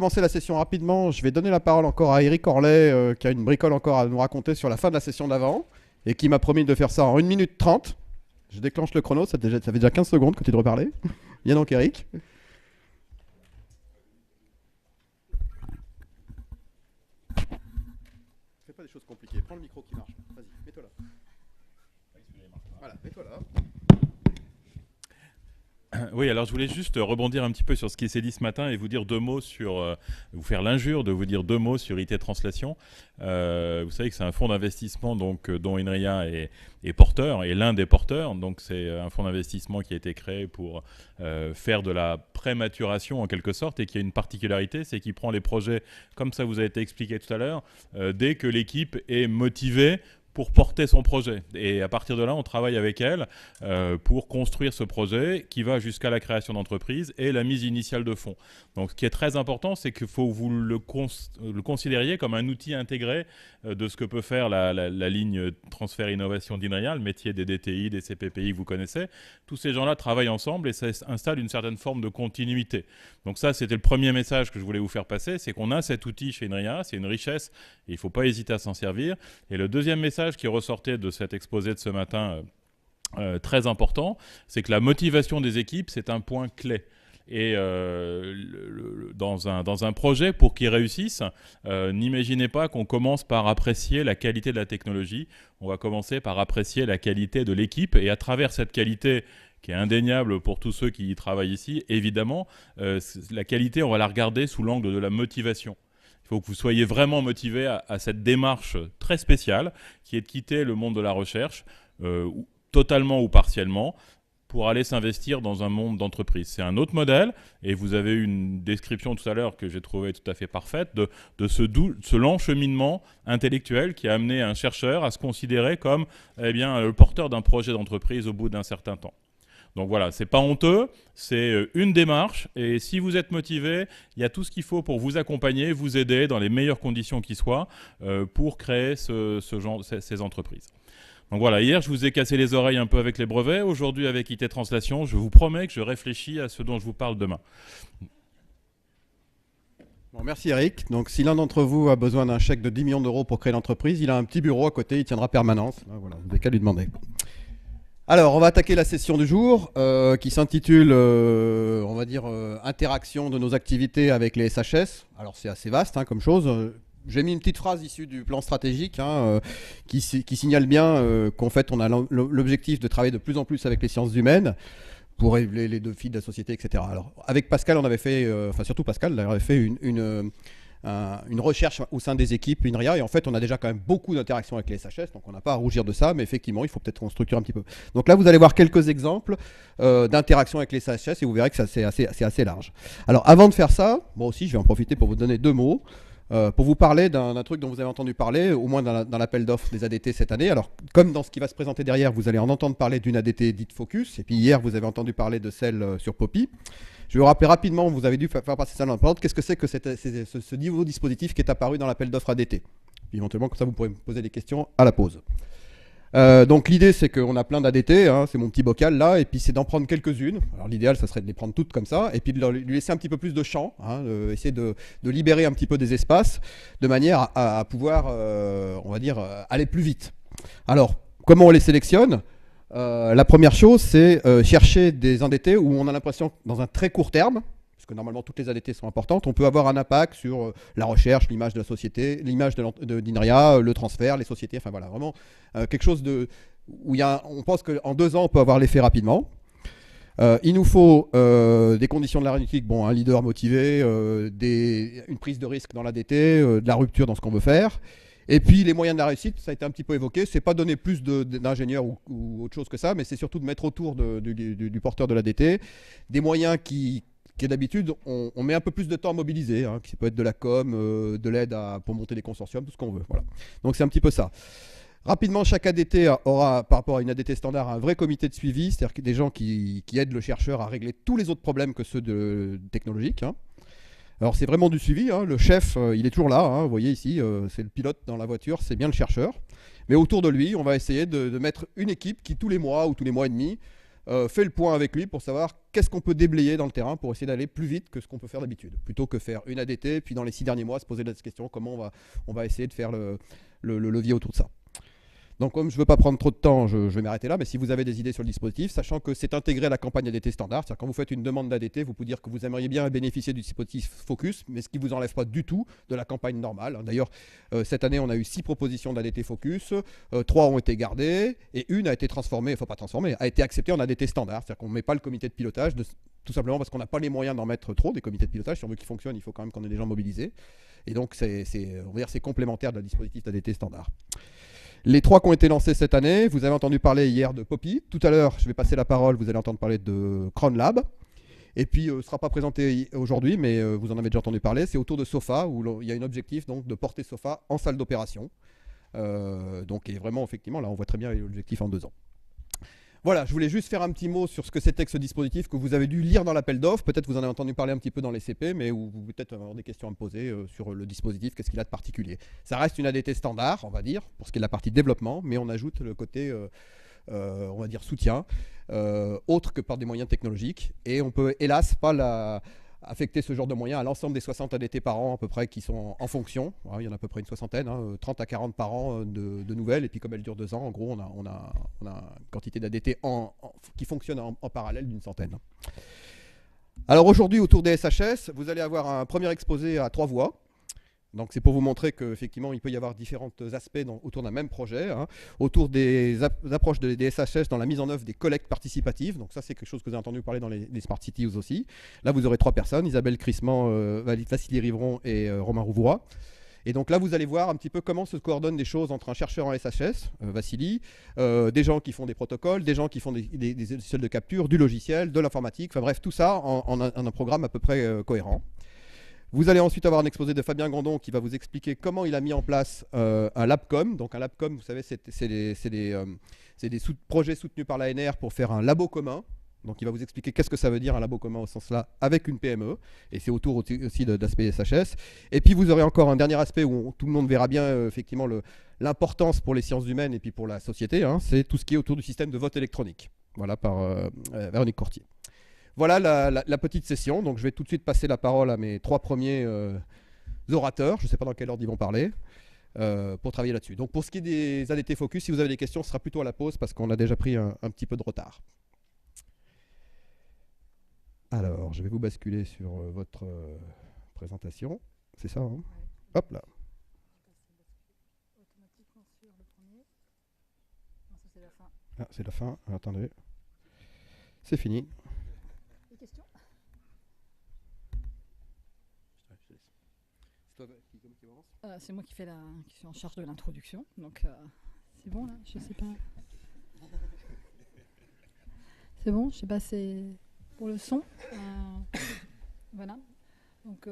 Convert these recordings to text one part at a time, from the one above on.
commencer la session rapidement, je vais donner la parole encore à Eric Orlet, qui a une bricole encore à nous raconter sur la fin de la session d'avant, et qui m'a promis de faire ça en 1 minute 30. Je déclenche le chrono, ça fait déjà 15 secondes que tu devrais parler. Viens donc Eric. Fais pas des choses compliquées, prends le micro qui marche. Vas-y, mets-toi là. Voilà, mets-toi là. Oui, alors je voulais juste rebondir un petit peu sur ce qui s'est dit ce matin et vous dire deux mots sur, vous faire l'injure de vous dire deux mots sur IT Translation. Vous savez que c'est un fonds d'investissement donc, dont INRIA est porteur, et l'un des porteurs. Donc c'est un fonds d'investissement qui a été créé pour faire de la prématuration en quelque sorte, et qui a une particularité, c'est qu'il prend les projets, comme ça vous a été expliqué tout à l'heure, dès que l'équipe est motivée pour porter son projet. Et à partir de là, on travaille avec elle pour construire ce projet qui va jusqu'à la création d'entreprise et la mise initiale de fonds. Donc ce qui est très important, c'est qu'il faut que vous le considériez comme un outil intégré de ce que peut faire la ligne transfert innovation d'INRIA, le métier des DTI, des CPPI que vous connaissez. Tous ces gens-là travaillent ensemble et ça installe une certaine forme de continuité. Donc ça, c'était le premier message que je voulais vous faire passer, c'est qu'on a cet outil chez INRIA, c'est une richesse et il ne faut pas hésiter à s'en servir. Et le deuxième message qui ressortait de cet exposé de ce matin très important, c'est que la motivation des équipes, c'est un point clé. Et dans un projet, pour qu'il réussisse, n'imaginez pas qu'on commence par apprécier la qualité de la technologie. On va commencer par apprécier la qualité de l'équipe. Et à travers cette qualité qui est indéniable pour tous ceux qui y travaillent ici, évidemment, la qualité, on va la regarder sous l'angle de la motivation. Il faut que vous soyez vraiment motivé à cette démarche très spéciale qui est de quitter le monde de la recherche, totalement ou partiellement, pour aller s'investir dans un monde d'entreprise. C'est un autre modèle, et vous avez eu une description tout à l'heure que j'ai trouvée tout à fait parfaite de ce lent cheminement intellectuel qui a amené un chercheur à se considérer comme le porteur d'un projet d'entreprise au bout d'un certain temps. Donc voilà, c'est pas honteux, c'est une démarche, et si vous êtes motivé, il y a tout ce qu'il faut pour vous accompagner, vous aider dans les meilleures conditions qui soient pour créer ces entreprises. Donc voilà, hier je vous ai cassé les oreilles un peu avec les brevets, aujourd'hui avec IT Translation, je vous promets que je réfléchis à ce dont je vous parle demain. Bon, merci Eric. Donc si l'un d'entre vous a besoin d'un chèque de 10 millions d'euros pour créer l'entreprise, il a un petit bureau à côté, il tiendra permanence. Voilà, vous n'avez qu'à lui demander. Alors, on va attaquer la session du jour qui s'intitule, on va dire, interaction de nos activités avec les SHS. Alors, c'est assez vaste comme chose. J'ai mis une petite phrase issue du plan stratégique qui signale bien qu'en fait, on a l'objectif de travailler de plus en plus avec les sciences humaines pour régler les défis de la société, etc. Alors, avec Pascal, on avait fait, surtout Pascal, on avait fait une recherche au sein des équipes INRIA, et en fait on a déjà quand même beaucoup d'interactions avec les SHS, donc on n'a pas à rougir de ça, mais effectivement il faut peut-être qu'on structure un petit peu. Donc là vous allez voir quelques exemples d'interactions avec les SHS, et vous verrez que c'est assez large. Alors avant de faire ça, moi aussi je vais en profiter pour vous donner deux mots, pour vous parler d'un truc dont vous avez entendu parler, au moins dans l'appel d'offres des ADT cette année. Alors comme dans ce qui va se présenter derrière, vous allez en entendre parler d'une ADT dite Focus, et puis hier vous avez entendu parler de celle sur Poppy. Je vais vous rappeler rapidement, vous avez dû faire passer ça dans la présente, qu'est-ce que c'est que ce nouveau dispositif qui est apparu dans l'appel d'offres ADT. Éventuellement, comme ça, vous pourrez me poser des questions à la pause. Donc l'idée, c'est qu'on a plein d'ADT, c'est mon petit bocal là, et puis c'est d'en prendre quelques-unes. Alors l'idéal, ça serait de les prendre toutes comme ça, et puis de lui laisser un petit peu plus de champ, essayer de libérer un petit peu des espaces, de manière à pouvoir, on va dire, aller plus vite. Alors, comment on les sélectionne ? La première chose, c'est chercher des ADT où on a l'impression que dans un très court terme, parce que normalement toutes les ADT sont importantes, on peut avoir un impact sur la recherche, l'image de la société, l'image d'INRIA, le transfert, les sociétés, enfin voilà, vraiment quelque chose où on pense qu'en 2 ans, on peut avoir l'effet rapidement. Il nous faut des conditions de l'aéronautique, un leader motivé, une prise de risque dans l'ADT, de la rupture dans ce qu'on veut faire. Et puis les moyens de la réussite, ça a été un petit peu évoqué, c'est pas donner plus d'ingénieurs ou autre chose que ça, mais c'est surtout de mettre autour du porteur de l'ADT des moyens qui d'habitude on met un peu plus de temps à mobiliser, qui peut être de la com, de l'aide pour monter des consortiums, tout ce qu'on veut. Voilà. Donc c'est un petit peu ça. Rapidement, chaque ADT aura, par rapport à une ADT standard, un vrai comité de suivi, c'est-à-dire des gens qui aident le chercheur à régler tous les autres problèmes que ceux technologiques. Alors c'est vraiment du suivi, le chef il est toujours là, vous voyez ici, c'est le pilote dans la voiture, c'est bien le chercheur. Mais autour de lui, on va essayer de mettre une équipe qui tous les mois ou tous les mois et demi fait le point avec lui pour savoir qu'est-ce qu'on peut déblayer dans le terrain pour essayer d'aller plus vite que ce qu'on peut faire d'habitude, plutôt que faire une ADT, puis dans les 6 derniers mois se poser la question comment on va essayer de faire le levier autour de ça. Donc comme je ne veux pas prendre trop de temps, je vais m'arrêter là, mais si vous avez des idées sur le dispositif, sachant que c'est intégré à la campagne ADT standard, c'est-à-dire quand vous faites une demande d'ADT, vous pouvez dire que vous aimeriez bien bénéficier du dispositif Focus, mais ce qui ne vous enlève pas du tout de la campagne normale. D'ailleurs, cette année, on a eu 6 propositions d'ADT Focus, 3 ont été gardées, et une a été transformée, enfin pas transformée, a été acceptée en ADT standard, c'est-à-dire qu'on ne met pas le comité de pilotage, tout simplement parce qu'on n'a pas les moyens d'en mettre trop, des comités de pilotage. Si on veut qu'ils fonctionnent, il faut quand même qu'on ait des gens mobilisés. Et donc, on va dire c'est complémentaire de la dispositif d'ADT standard. Les 3 qui ont été lancés cette année, vous avez entendu parler hier de Poppy. Tout à l'heure, je vais passer la parole, vous allez entendre parler de Cronlab. Et puis, ce ne sera pas présenté aujourd'hui, mais vous en avez déjà entendu parler. C'est autour de Sofa, où il y a un objectif donc, de porter Sofa en salle d'opération. Donc, et vraiment, effectivement, là, on voit très bien l'objectif en 2 ans. Voilà, je voulais juste faire un petit mot sur ce que c'était que ce dispositif que vous avez dû lire dans l'appel d'offres. Peut-être vous en avez entendu parler un petit peu dans les CP, mais vous peut-être avoir des questions à me poser sur le dispositif, qu'est-ce qu'il a de particulier. Ça reste une ADT standard, on va dire, pour ce qui est de la partie développement, mais on ajoute le côté, on va dire, soutien, autre que par des moyens technologiques. Et on peut, hélas, pas affecter ce genre de moyens à l'ensemble des 60 ADT par an à peu près qui sont en fonction. Il y en a à peu près une soixantaine, 30 à 40 par an de nouvelles. Et puis comme elles durent 2 ans, en gros, on a une quantité d'ADT qui fonctionne en parallèle d'une centaine. Alors aujourd'hui, autour des SHS, vous allez avoir un premier exposé à 3 voix. Donc c'est pour vous montrer qu'effectivement, il peut y avoir différents aspects autour d'un même projet, autour des approches des SHS dans la mise en œuvre des collectes participatives. Donc ça, c'est quelque chose que vous avez entendu parler dans les Smart Cities aussi. Là, vous aurez 3 personnes, Isabelle Crissement, Vassili Rivron et Romain Rouvroy. Et donc là, vous allez voir un petit peu comment se coordonnent des choses entre un chercheur en SHS, Vassili, des gens qui font des protocoles, des gens qui font des logiciels de capture, du logiciel, de l'informatique, enfin bref, tout ça en un programme à peu près cohérent. Vous allez ensuite avoir un exposé de Fabien Grandon qui va vous expliquer comment il a mis en place un LabCom. Donc un LabCom, vous savez, c'est des projets soutenus par l'ANR pour faire un labo commun. Donc il va vous expliquer qu'est-ce que ça veut dire un labo commun au sens là avec une PME. Et c'est autour aussi d'aspect SHS. Et puis vous aurez encore un dernier aspect où tout le monde verra bien effectivement l'importance pour les sciences humaines et puis pour la société. C'est tout ce qui est autour du système de vote électronique. Voilà, par Véronique Courtier. Voilà la petite session. Donc je vais tout de suite passer la parole à mes 3 premiers orateurs. Je ne sais pas dans quel ordre ils vont parler. Pour travailler là-dessus. Donc pour ce qui est des ADT Focus, si vous avez des questions, ce sera plutôt à la pause parce qu'on a déjà pris un petit peu de retard. Alors, je vais vous basculer sur votre présentation. C'est ça, hein? Hop là. Ah, c'est la fin. Attendez. C'est fini. Des questions? C'est moi qui suis en charge de l'introduction, donc c'est bon là, je sais pas. C'est bon, je sais pas, c'est pour le son. Voilà. Donc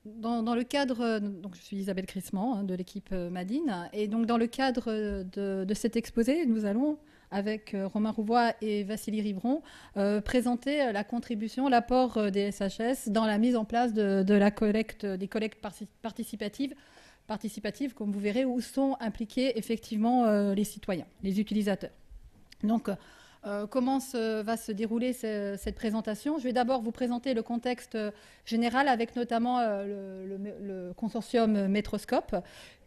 dans le cadre, donc je suis Isabelle Crissement de l'équipe Madine, et donc dans le cadre de cet exposé, nous allons avec Romain Rouvroy et Vassili Rivron, présenter la contribution, l'apport des SHS dans la mise en place de la collecte, des collectes participatives, comme vous verrez, où sont impliqués effectivement les citoyens, les utilisateurs. Donc, comment va se dérouler cette présentation? Je vais d'abord vous présenter le contexte général avec notamment le consortium Métroscope.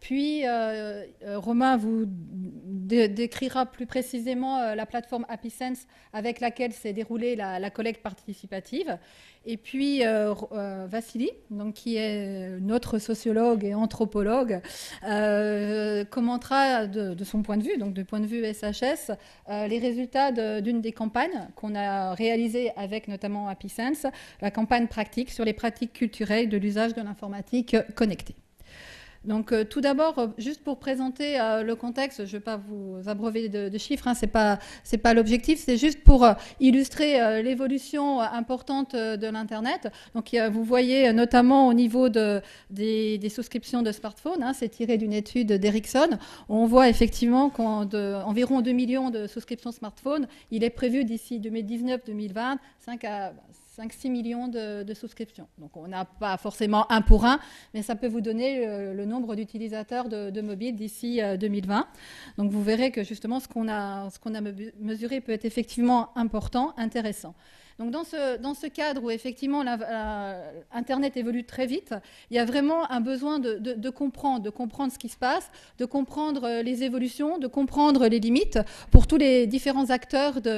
Puis Romain vous décrira plus précisément la plateforme HappySense avec laquelle s'est déroulée la collecte participative. Et puis Vassili, donc, qui est notre sociologue et anthropologue, commentera de son point de vue, donc du point de vue SHS, les résultats d'une des campagnes qu'on a réalisées avec notamment HappySense, la campagne pratique sur les pratiques culturelles de l'usage de l'informatique connectée. Donc tout d'abord, juste pour présenter le contexte, je ne vais pas vous abreuver de chiffres, c'est pas l'objectif, c'est juste pour illustrer l'évolution importante de l'Internet. Donc vous voyez notamment au niveau des souscriptions de smartphones, c'est tiré d'une étude d'Ericsson, on voit effectivement qu'environ 2 millions de souscriptions smartphones, il est prévu d'ici 2019-2020, 5-6 millions de souscriptions. Donc on n'a pas forcément un pour un, mais ça peut vous donner le nombre d'utilisateurs de mobile d'ici 2020. Donc vous verrez que justement ce qu'on a mesuré peut être effectivement important, intéressant. Donc dans ce cadre où effectivement Internet évolue très vite, il y a vraiment un besoin de comprendre ce qui se passe, de comprendre les évolutions, de comprendre les limites pour tous les différents acteurs de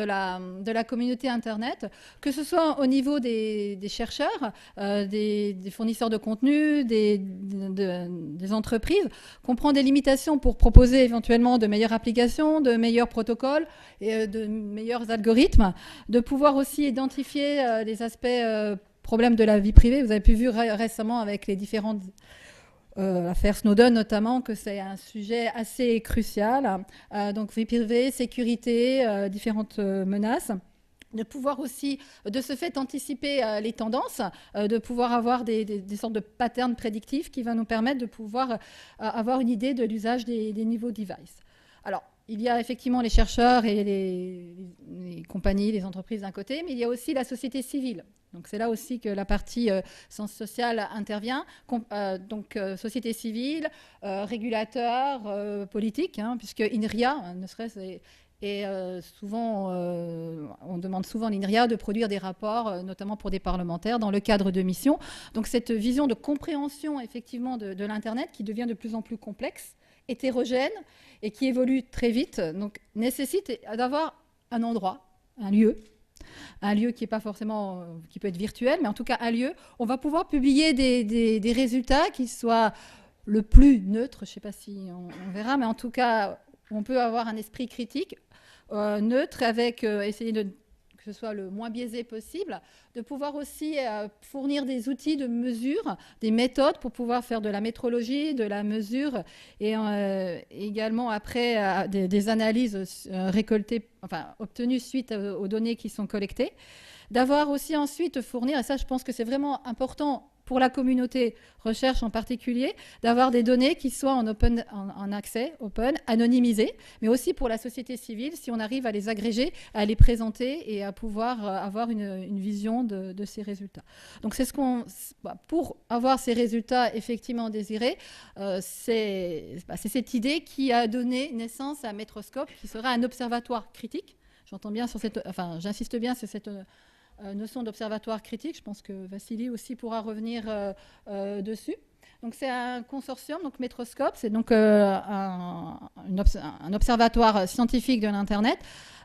la communauté Internet, que ce soit au niveau des chercheurs, des fournisseurs de contenu, des entreprises, comprendre des limitations pour proposer éventuellement de meilleures applications, de meilleurs protocoles et de meilleurs algorithmes, de pouvoir aussi identifier les aspects problèmes de la vie privée. Vous avez pu voir récemment avec les différentes affaires Snowden notamment que c'est un sujet assez crucial. Donc vie privée, sécurité, différentes menaces. De pouvoir aussi, de ce fait, anticiper les tendances, de pouvoir avoir des sortes de patterns prédictifs qui vont nous permettre de pouvoir avoir une idée de l'usage des nouveaux devices. Alors, il y a effectivement les chercheurs et les compagnies, les entreprises d'un côté, mais il y a aussi la société civile. Donc c'est là aussi que la partie sciences sociales intervient. Donc société civile, régulateurs, politiques, puisque INRIA, ne serait-ce... Et souvent, on demande souvent à l'INRIA de produire des rapports, notamment pour des parlementaires, dans le cadre de missions. Donc cette vision de compréhension, effectivement, de l'Internet qui devient de plus en plus complexe, hétérogène et qui évolue très vite, donc nécessite d'avoir un endroit, un lieu qui est pas forcément, qui peut être virtuel, mais en tout cas un lieu. On va pouvoir publier des résultats qui soient le plus neutres, je ne sais pas si on verra, mais en tout cas, on peut avoir un esprit critique, neutre, avec essayer que ce soit le moins biaisé possible, de pouvoir aussi fournir des outils de mesure, des méthodes pour pouvoir faire de la métrologie, de la mesure, et également après des analyses récoltées, enfin obtenues suite aux données qui sont collectées. D'avoir aussi ensuite fournir, et ça je pense que c'est vraiment important pour la communauté recherche en particulier, d'avoir des données qui soient en accès, open, anonymisées, mais aussi pour la société civile, si on arrive à les agréger, à les présenter et à pouvoir avoir une vision de ces résultats. Donc c'est pour avoir ces résultats effectivement désirés, c'est cette idée qui a donné naissance à Metroscope, qui sera un observatoire critique. J'insiste bien sur cette notion d'observatoire critique. Je pense que Vassili aussi pourra revenir dessus. Donc c'est un consortium, donc Metroscope, c'est donc un observatoire scientifique de l'Internet,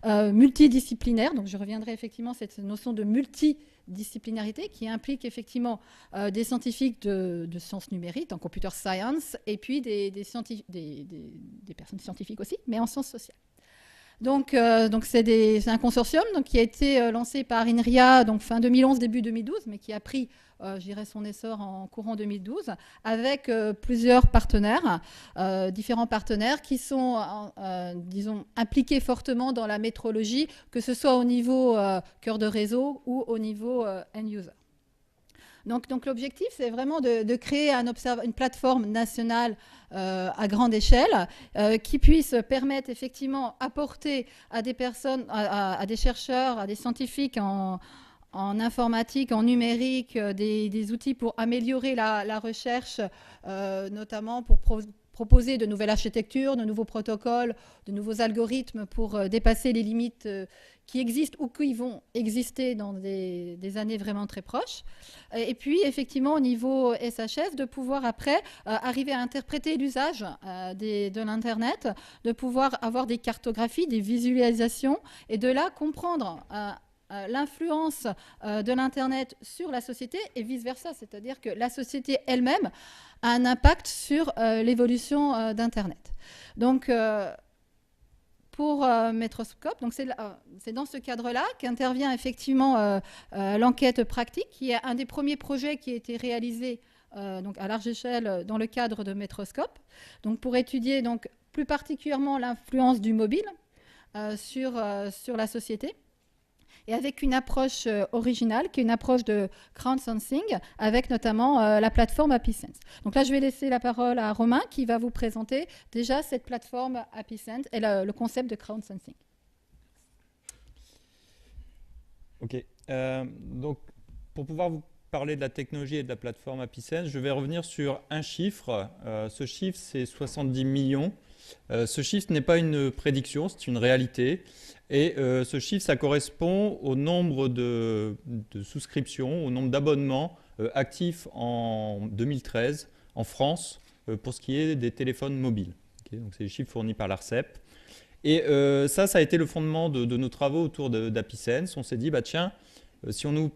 multidisciplinaire. Donc je reviendrai effectivement sur cette notion de multidisciplinarité qui implique effectivement des scientifiques de sciences numériques, en computer science, et puis des personnes scientifiques aussi, mais en sciences sociales. Donc c'est un consortium qui a été lancé par INRIA donc fin 2011, début 2012, mais qui a pris son essor en courant 2012, avec plusieurs partenaires, différents partenaires qui sont, disons, impliqués fortement dans la métrologie, que ce soit au niveau cœur de réseau ou au niveau end-user. Donc l'objectif, c'est vraiment de créer une plateforme nationale à grande échelle qui puisse permettre effectivement apporter à des personnes, à des chercheurs, à des scientifiques en informatique, en numérique, des outils pour améliorer la recherche, notamment pour proposer de nouvelles architectures, de nouveaux protocoles, de nouveaux algorithmes pour dépasser les limites qui existent ou qui vont exister dans des années vraiment très proches. Et puis, effectivement, au niveau SHS, de pouvoir après arriver à interpréter l'usage de l'Internet, de pouvoir avoir des cartographies, des visualisations, et de là comprendre l'influence de l'Internet sur la société et vice-versa, c'est-à-dire que la société elle-même a un impact sur l'évolution d'Internet. Donc, pour Metroscope, donc c'est dans ce cadre-là qu'intervient effectivement l'enquête pratique, qui est un des premiers projets qui a été réalisé donc à large échelle dans le cadre de Metroscope, donc pour étudier donc, plus particulièrement l'influence du mobile sur la société, et avec une approche originale, qui est une approche de crowdsourcing, avec notamment la plateforme HappySense. Donc là, je vais laisser la parole à Romain, qui va vous présenter déjà cette plateforme HappySense et le concept de crowdsourcing. Ok, donc pour pouvoir vous parler de la technologie et de la plateforme AppySense, je vais revenir sur un chiffre. Ce chiffre, c'est 70 millions. Ce chiffre n'est pas une prédiction, c'est une réalité. Et ce chiffre, ça correspond au nombre de souscriptions, au nombre d'abonnements actifs en 2013 en France pour ce qui est des téléphones mobiles. Okay, donc c'est les chiffres fournis par l'ARCEP. Et ça a été le fondement de nos travaux autour d'AppySense. On s'est dit, bah, tiens, si on nous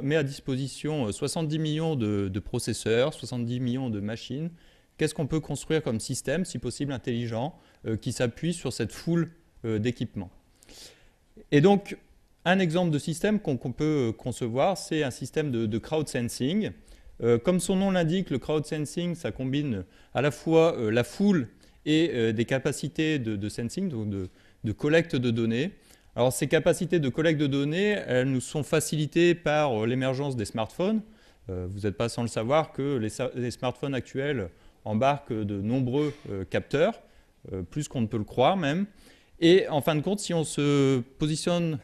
met à disposition 70 millions de processeurs, 70 millions de machines, qu'est-ce qu'on peut construire comme système, si possible intelligent, qui s'appuie sur cette foule d'équipements. Et donc, un exemple de système qu'on peut concevoir, c'est un système de crowd-sensing. Comme son nom l'indique, le crowd-sensing, ça combine à la fois la foule et des capacités de sensing, donc de collecte de données. Alors, ces capacités de collecte de données, elles nous sont facilitées par l'émergence des smartphones. Vous n'êtes pas sans le savoir que les smartphones actuels embarquent de nombreux capteurs, plus qu'on ne peut le croire même. Et en fin de compte, si on se positionne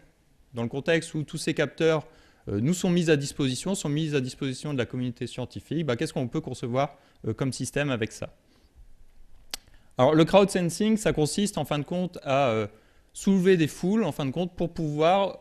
dans le contexte où tous ces capteurs nous sont mis à disposition, de la communauté scientifique, bah, qu'est-ce qu'on peut concevoir comme système avec ça? Alors, le crowd-sensing, ça consiste en fin de compte à soulever des foules en fin de compte pour pouvoir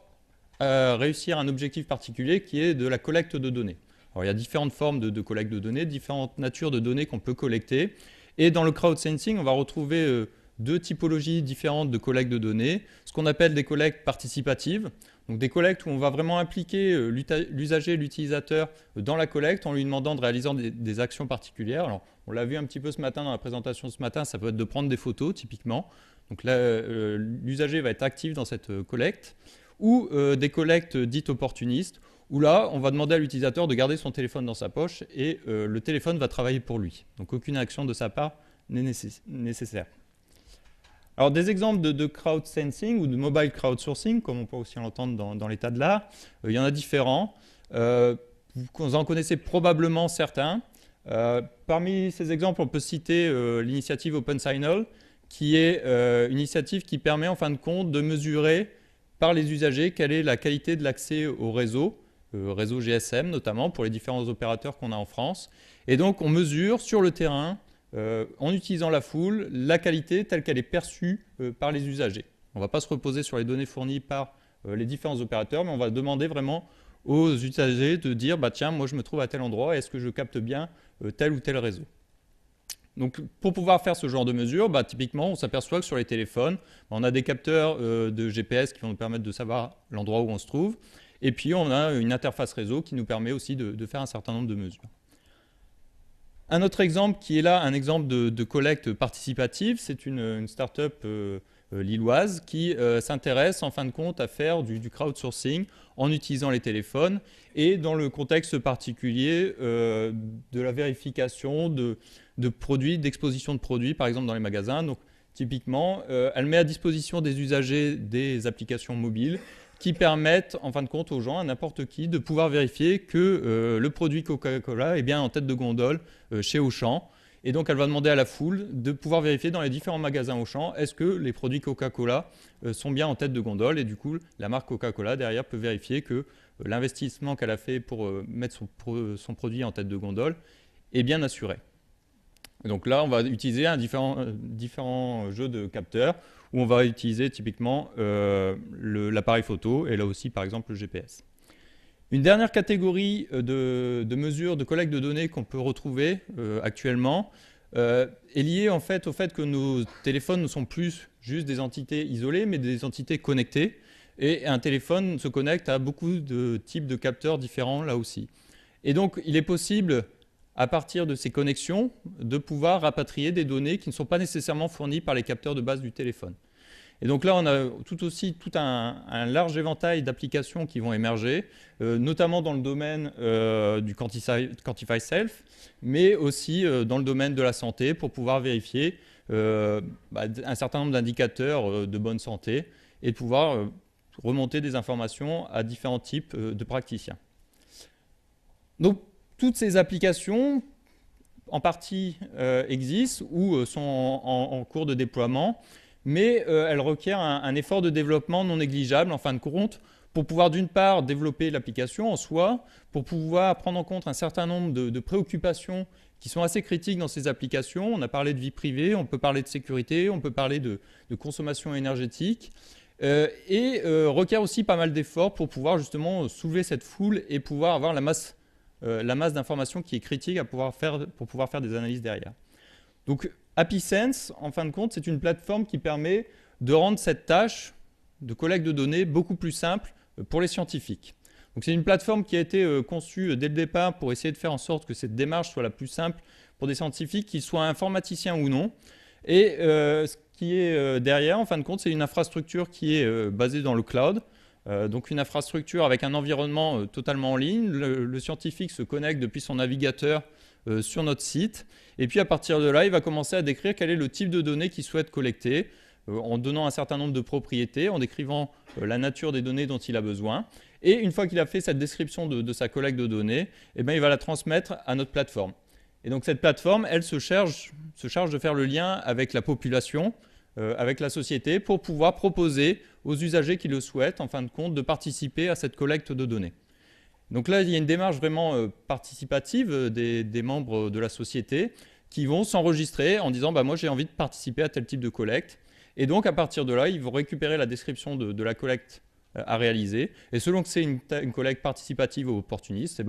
réussir un objectif particulier qui est de la collecte de données. Alors, il y a différentes formes de collecte de données, différentes natures de données qu'on peut collecter. Et dans le crowd-sensing, on va retrouver deux typologies différentes de collecte de données, ce qu'on appelle des collectes participatives, donc des collectes où on va vraiment impliquer l'usager, l'utilisateur dans la collecte en lui demandant de réaliser des actions particulières. Alors, on l'a vu un petit peu ce matin dans la présentation ce matin, ça peut être de prendre des photos typiquement. Donc là, l'usager va être actif dans cette collecte, ou des collectes dites opportunistes, où là, on va demander à l'utilisateur de garder son téléphone dans sa poche et le téléphone va travailler pour lui. Donc aucune action de sa part n'est nécessaire. Alors, des exemples de crowd-sensing ou de mobile crowdsourcing, comme on peut aussi l'entendre dans l'état de l'art, il y en a différents. Vous en connaissez probablement certains. Parmi ces exemples, on peut citer l'initiative OpenSignal, qui est une initiative qui permet en fin de compte de mesurer par les usagers quelle est la qualité de l'accès au réseau GSM notamment, pour les différents opérateurs qu'on a en France. Et donc, on mesure sur le terrain, en utilisant la foule, la qualité telle qu'elle est perçue par les usagers. On ne va pas se reposer sur les données fournies par les différents opérateurs, mais on va demander vraiment aux usagers de dire bah, « tiens, moi je me trouve à tel endroit, est-ce que je capte bien tel ou tel réseau ?» Donc, pour pouvoir faire ce genre de mesure, bah, typiquement, on s'aperçoit que sur les téléphones, on a des capteurs de GPS qui vont nous permettre de savoir l'endroit où on se trouve, et puis on a une interface réseau qui nous permet aussi de faire un certain nombre de mesures. Un autre exemple qui est là, un exemple de collecte participative, c'est une start-up lilloise qui s'intéresse en fin de compte à faire du crowdsourcing en utilisant les téléphones et dans le contexte particulier de la vérification de produits, d'exposition de produits, par exemple dans les magasins. Donc typiquement, elle met à disposition des usagers des applications mobiles qui permettent en fin de compte aux gens, à n'importe qui, de pouvoir vérifier que le produit Coca-Cola est bien en tête de gondole chez Auchan. Et donc, elle va demander à la foule de pouvoir vérifier dans les différents magasins Auchan, est-ce que les produits Coca-Cola sont bien en tête de gondole. Et du coup, la marque Coca-Cola, derrière, peut vérifier que l'investissement qu'elle a fait pour mettre son produit en tête de gondole est bien assuré. Donc là, on va utiliser différents jeux de capteurs où on va utiliser typiquement l'appareil photo et là aussi, par exemple, le GPS. Une dernière catégorie de mesures de collecte de données qu'on peut retrouver actuellement est liée en fait au fait que nos téléphones ne sont plus juste des entités isolées, mais des entités connectées. Et un téléphone se connecte à beaucoup de types de capteurs différents là aussi. Et donc, il est possible, à partir de ces connexions, de pouvoir rapatrier des données qui ne sont pas nécessairement fournies par les capteurs de base du téléphone. Et donc là, on a tout un large éventail d'applications qui vont émerger, notamment dans le domaine du Quantify Self, mais aussi dans le domaine de la santé pour pouvoir vérifier un certain nombre d'indicateurs de bonne santé et de pouvoir remonter des informations à différents types de praticiens. Donc, toutes ces applications, en partie, existent ou sont en cours de déploiement, mais elles requièrent un effort de développement non négligeable, en fin de compte, pour pouvoir d'une part développer l'application en soi, pour pouvoir prendre en compte un certain nombre de préoccupations qui sont assez critiques dans ces applications. On a parlé de vie privée, on peut parler de sécurité, on peut parler de consommation énergétique, et requiert aussi pas mal d'efforts pour pouvoir justement soulever cette foule et pouvoir avoir la masse d'informations qui est critique pour pouvoir faire des analyses derrière. Donc AppySense, en fin de compte, c'est une plateforme qui permet de rendre cette tâche de collecte de données beaucoup plus simple pour les scientifiques. Donc c'est une plateforme qui a été conçue dès le départ pour essayer de faire en sorte que cette démarche soit la plus simple pour des scientifiques, qu'ils soient informaticiens ou non. Et ce qui est derrière, en fin de compte, c'est une infrastructure qui est basée dans le cloud. Donc une infrastructure avec un environnement totalement en ligne. Le scientifique se connecte depuis son navigateur sur notre site. Et puis à partir de là, il va commencer à décrire quel est le type de données qu'il souhaite collecter, en donnant un certain nombre de propriétés, en décrivant la nature des données dont il a besoin. Et une fois qu'il a fait cette description de sa collecte de données, eh bien, il va la transmettre à notre plateforme. Et donc cette plateforme, elle se charge de faire le lien avec la population, avec la société, pour pouvoir proposer aux usagers qui le souhaitent, en fin de compte, de participer à cette collecte de données. Donc là, il y a une démarche vraiment participative des membres de la société qui vont s'enregistrer en disant moi j'ai envie de participer à tel type de collecte. Et donc, à partir de là, ils vont récupérer la description de la collecte à réaliser. Et selon que c'est une collecte participative ou opportuniste,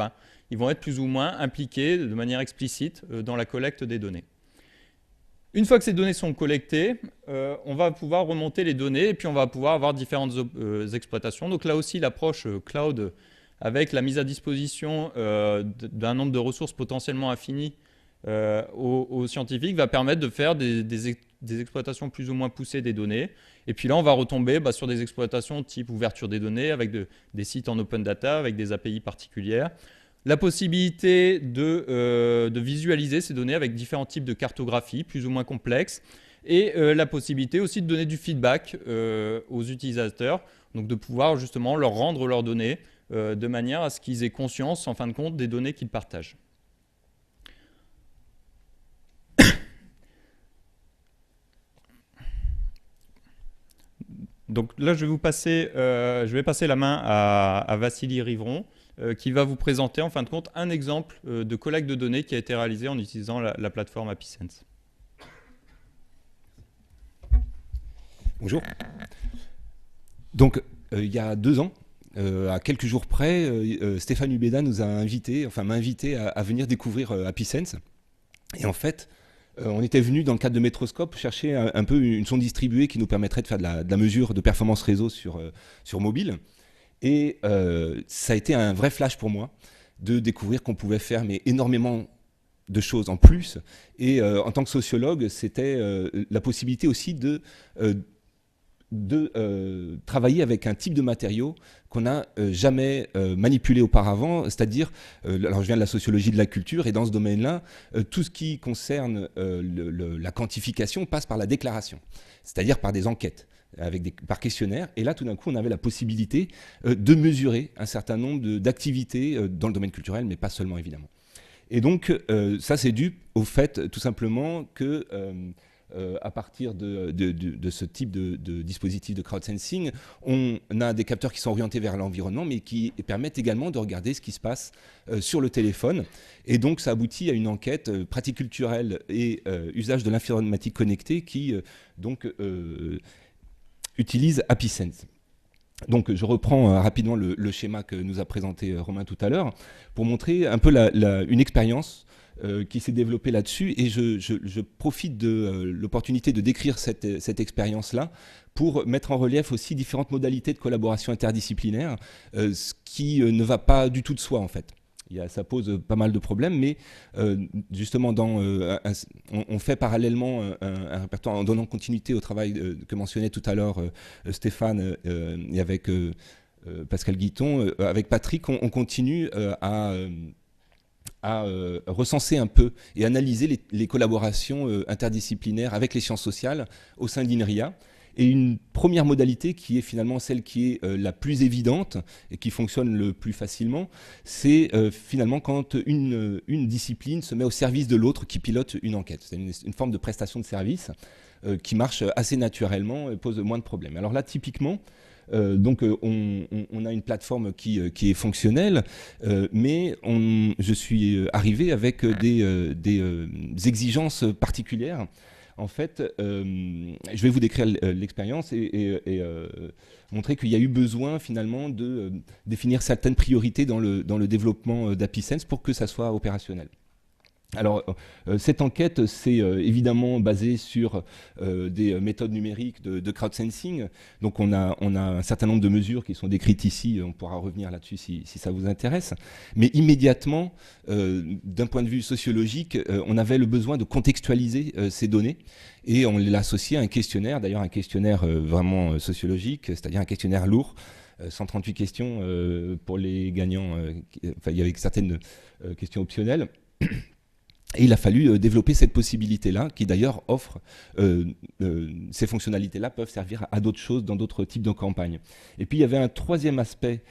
ils vont être plus ou moins impliqués de manière explicite dans la collecte des données. Une fois que ces données sont collectées, on va pouvoir remonter les données et puis on va pouvoir avoir différentes exploitations. Donc là aussi, l'approche cloud avec la mise à disposition d'un nombre de ressources potentiellement infinies aux scientifiques va permettre de faire des exploitations plus ou moins poussées des données. Et puis là, on va retomber sur des exploitations type ouverture des données avec des sites en open data, avec des API particulières. La possibilité de visualiser ces données avec différents types de cartographie plus ou moins complexes. Et la possibilité aussi de donner du feedback aux utilisateurs, donc de pouvoir justement leur rendre leurs données de manière à ce qu'ils aient conscience, en fin de compte, des données qu'ils partagent. Donc là, je vais passer la main à Vassili Rivron, qui va vous présenter en fin de compte un exemple de collecte de données qui a été réalisé en utilisant la plateforme AppySense. Bonjour. Donc, il y a 2 ans, à quelques jours près, Stéphane Hubeda m'a invité à venir découvrir AppySense. Et en fait, on était venu dans le cadre de Metroscope chercher un peu une sonde distribuée qui nous permettrait de faire de la mesure de performance réseau sur mobile. Et ça a été un vrai flash pour moi de découvrir qu'on pouvait faire énormément de choses en plus. Et en tant que sociologue, c'était la possibilité aussi de travailler avec un type de matériau qu'on n'a jamais manipulé auparavant, c'est-à-dire, alors je viens de la sociologie de la culture, et dans ce domaine-là, tout ce qui concerne la quantification passe par la déclaration, c'est-à-dire par des enquêtes, par questionnaire, et là tout d'un coup on avait la possibilité de mesurer un certain nombre d'activités dans le domaine culturel, mais pas seulement évidemment. Et donc ça c'est dû au fait tout simplement que à partir de ce type de dispositif de crowdsensing, on a des capteurs qui sont orientés vers l'environnement, mais qui permettent également de regarder ce qui se passe sur le téléphone. Et donc, ça aboutit à une enquête pratique culturelle et usage de l'informatique connectée qui utilise AppySense. Donc, je reprends rapidement le schéma que nous a présenté Romain tout à l'heure pour montrer un peu une expérience qui s'est développé là-dessus, et je profite de l'opportunité de décrire cette expérience-là pour mettre en relief aussi différentes modalités de collaboration interdisciplinaire, ce qui ne va pas du tout de soi en fait. Ça pose pas mal de problèmes, mais justement, on fait parallèlement un répertoire en donnant continuité au travail que mentionnait tout à l'heure Stéphane et avec Pascal Guiton. Avec Patrick, on continue à recenser un peu et analyser les collaborations interdisciplinaires avec les sciences sociales au sein d'INRIA. Et une première modalité qui est finalement celle qui est la plus évidente et qui fonctionne le plus facilement, c'est finalement quand une discipline se met au service de l'autre qui pilote une enquête. C'est une forme de prestation de service qui marche assez naturellement et pose moins de problèmes. Alors là, typiquement, Donc on a une plateforme qui est fonctionnelle, mais je suis arrivé avec des exigences particulières. En fait, je vais vous décrire l'expérience et montrer qu'il y a eu besoin finalement de définir certaines priorités dans le développement d'AppySense pour que ça soit opérationnel. Alors, cette enquête, c'est évidemment basée sur des méthodes numériques de crowdsensing. Donc, on a un certain nombre de mesures qui sont décrites ici. On pourra revenir là-dessus si ça vous intéresse. Mais immédiatement, d'un point de vue sociologique, on avait le besoin de contextualiser ces données. Et on l'a associé à un questionnaire, d'ailleurs un questionnaire vraiment sociologique, c'est-à-dire un questionnaire lourd. 138 questions pour les gagnants. Enfin, il y avait certaines questions optionnelles. Et il a fallu développer cette possibilité-là, qui d'ailleurs offre, ces fonctionnalités-là peuvent servir à d'autres choses dans d'autres types de campagnes. Et puis il y avait un troisième aspect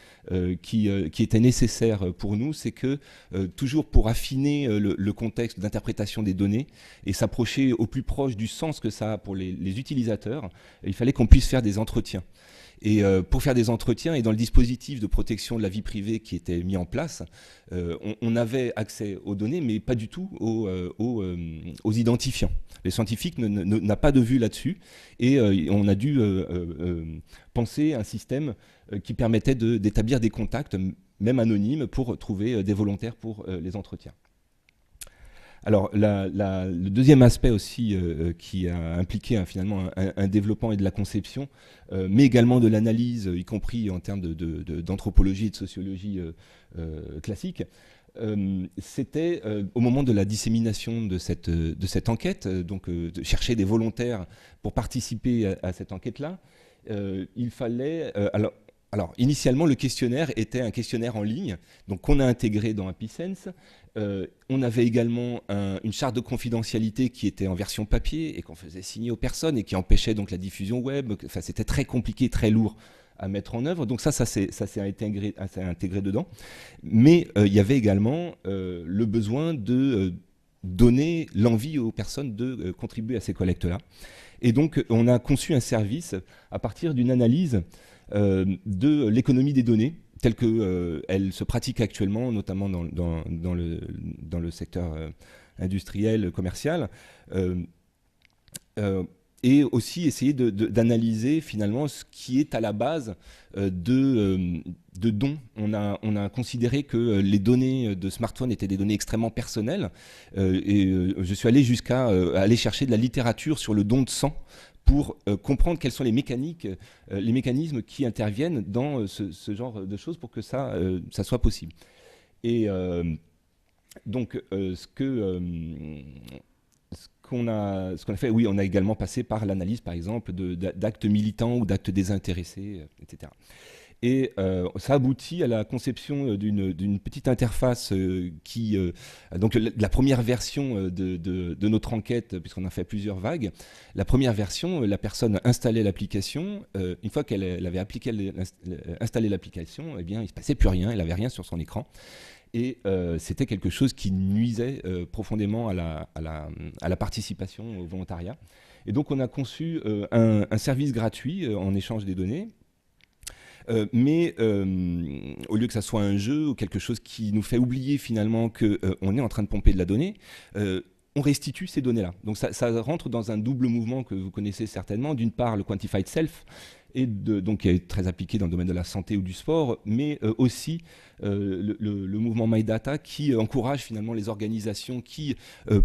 qui était nécessaire pour nous, c'est que toujours pour affiner le contexte d'interprétation des données et s'approcher au plus proche du sens que ça a pour les utilisateurs, il fallait qu'on puisse faire des entretiens. Et pour faire des entretiens et dans le dispositif de protection de la vie privée qui était mis en place, on avait accès aux données, mais pas du tout aux identifiants. Les scientifiques n'ont pas de vue là-dessus et on a dû penser un système qui permettait d'établir des contacts, même anonymes, pour trouver des volontaires pour les entretiens. Alors, le deuxième aspect aussi qui a impliqué finalement un développement et de la conception, mais également de l'analyse, y compris en termes d'anthropologie et de sociologie classique, c'était au moment de la dissémination de cette enquête, donc de chercher des volontaires pour participer à cette enquête-là, il fallait... Alors, initialement, le questionnaire était un questionnaire en ligne, donc qu'on a intégré dans AppySense. On avait également une charte de confidentialité qui était en version papier et qu'on faisait signer aux personnes et qui empêchait donc la diffusion web. Enfin, c'était très compliqué, très lourd à mettre en œuvre. Donc ça s'est intégré dedans. Mais il y avait également le besoin de donner l'envie aux personnes de contribuer à ces collectes-là. Et donc, on a conçu un service à partir d'une analyse de l'économie des données telle qu'elle se pratique actuellement, notamment dans le secteur industriel, commercial, et aussi essayer d'analyser finalement ce qui est à la base de dons. On a considéré que les données de smartphone étaient des données extrêmement personnelles, et je suis allé jusqu'à aller chercher de la littérature sur le don de sang pour comprendre quels sont les mécanismes qui interviennent dans ce genre de choses pour que ça soit possible. Et donc, ce qu'on a fait, oui, on a également passé par l'analyse, par exemple, d'actes militants ou d'actes désintéressés, etc. Et ça aboutit à la conception d'une petite interface donc la première version de notre enquête, puisqu'on a fait plusieurs vagues. La première version, la personne installait l'application. Une fois qu'elle avait installé l'application, eh bien, il ne se passait plus rien, elle n'avait rien sur son écran. Et c'était quelque chose qui nuisait profondément à la participation au volontariat. Et donc on a conçu un service gratuit en échange des données. Mais au lieu que ça soit un jeu ou quelque chose qui nous fait oublier finalement qu'on est en train de pomper de la donnée, on restitue ces données-là. Donc ça rentre dans un double mouvement que vous connaissez certainement. D'une part, le Quantified Self, donc qui est très appliqué dans le domaine de la santé ou du sport, mais aussi le mouvement MyData qui encourage finalement les organisations qui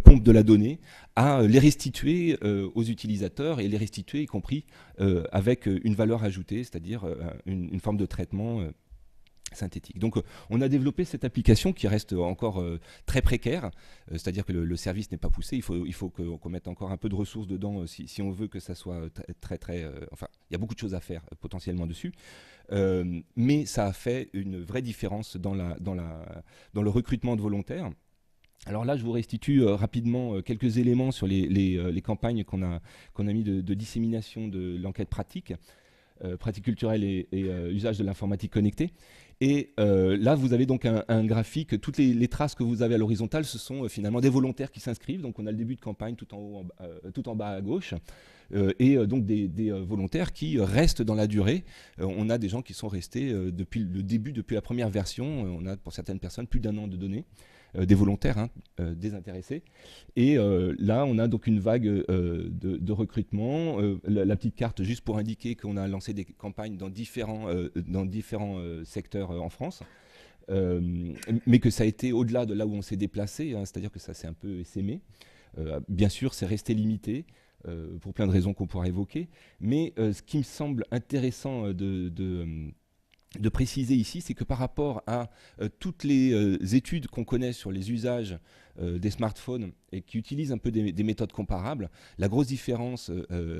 pompent de la donnée à les restituer aux utilisateurs et les restituer y compris avec une valeur ajoutée, c'est-à-dire une forme de traitement synthétique. Donc on a développé cette application qui reste encore très précaire, c'est-à-dire que le service n'est pas poussé, il faut qu'on mette encore un peu de ressources dedans si on veut que ça soit très enfin, il y a beaucoup de choses à faire potentiellement dessus, mais ça a fait une vraie différence dans le recrutement de volontaires. Alors là, je vous restitue rapidement quelques éléments sur les campagnes qu'on a mis de dissémination de l'enquête pratique culturelle et usage de l'informatique connectée. Et là, vous avez donc un graphique. Toutes les traces que vous avez à l'horizontale, ce sont finalement des volontaires qui s'inscrivent. Donc on a le début de campagne tout en haut, tout en bas à gauche. et donc des volontaires qui restent dans la durée. On a des gens qui sont restés depuis le début, depuis la première version. On a pour certaines personnes plus d'1 an de données. Des volontaires désintéressés. Et là, on a donc une vague de recrutement. La petite carte, juste pour indiquer qu'on a lancé des campagnes dans différents secteurs en France. Mais que ça a été au-delà de là où on s'est déplacé, c'est-à-dire que ça s'est un peu essaimé. Bien sûr, c'est resté limité, pour plein de raisons qu'on pourra évoquer. Mais ce qui me semble intéressant de préciser ici, c'est que par rapport à toutes les études qu'on connaît sur les usages des smartphones et qui utilisent un peu des méthodes comparables, la grosse différence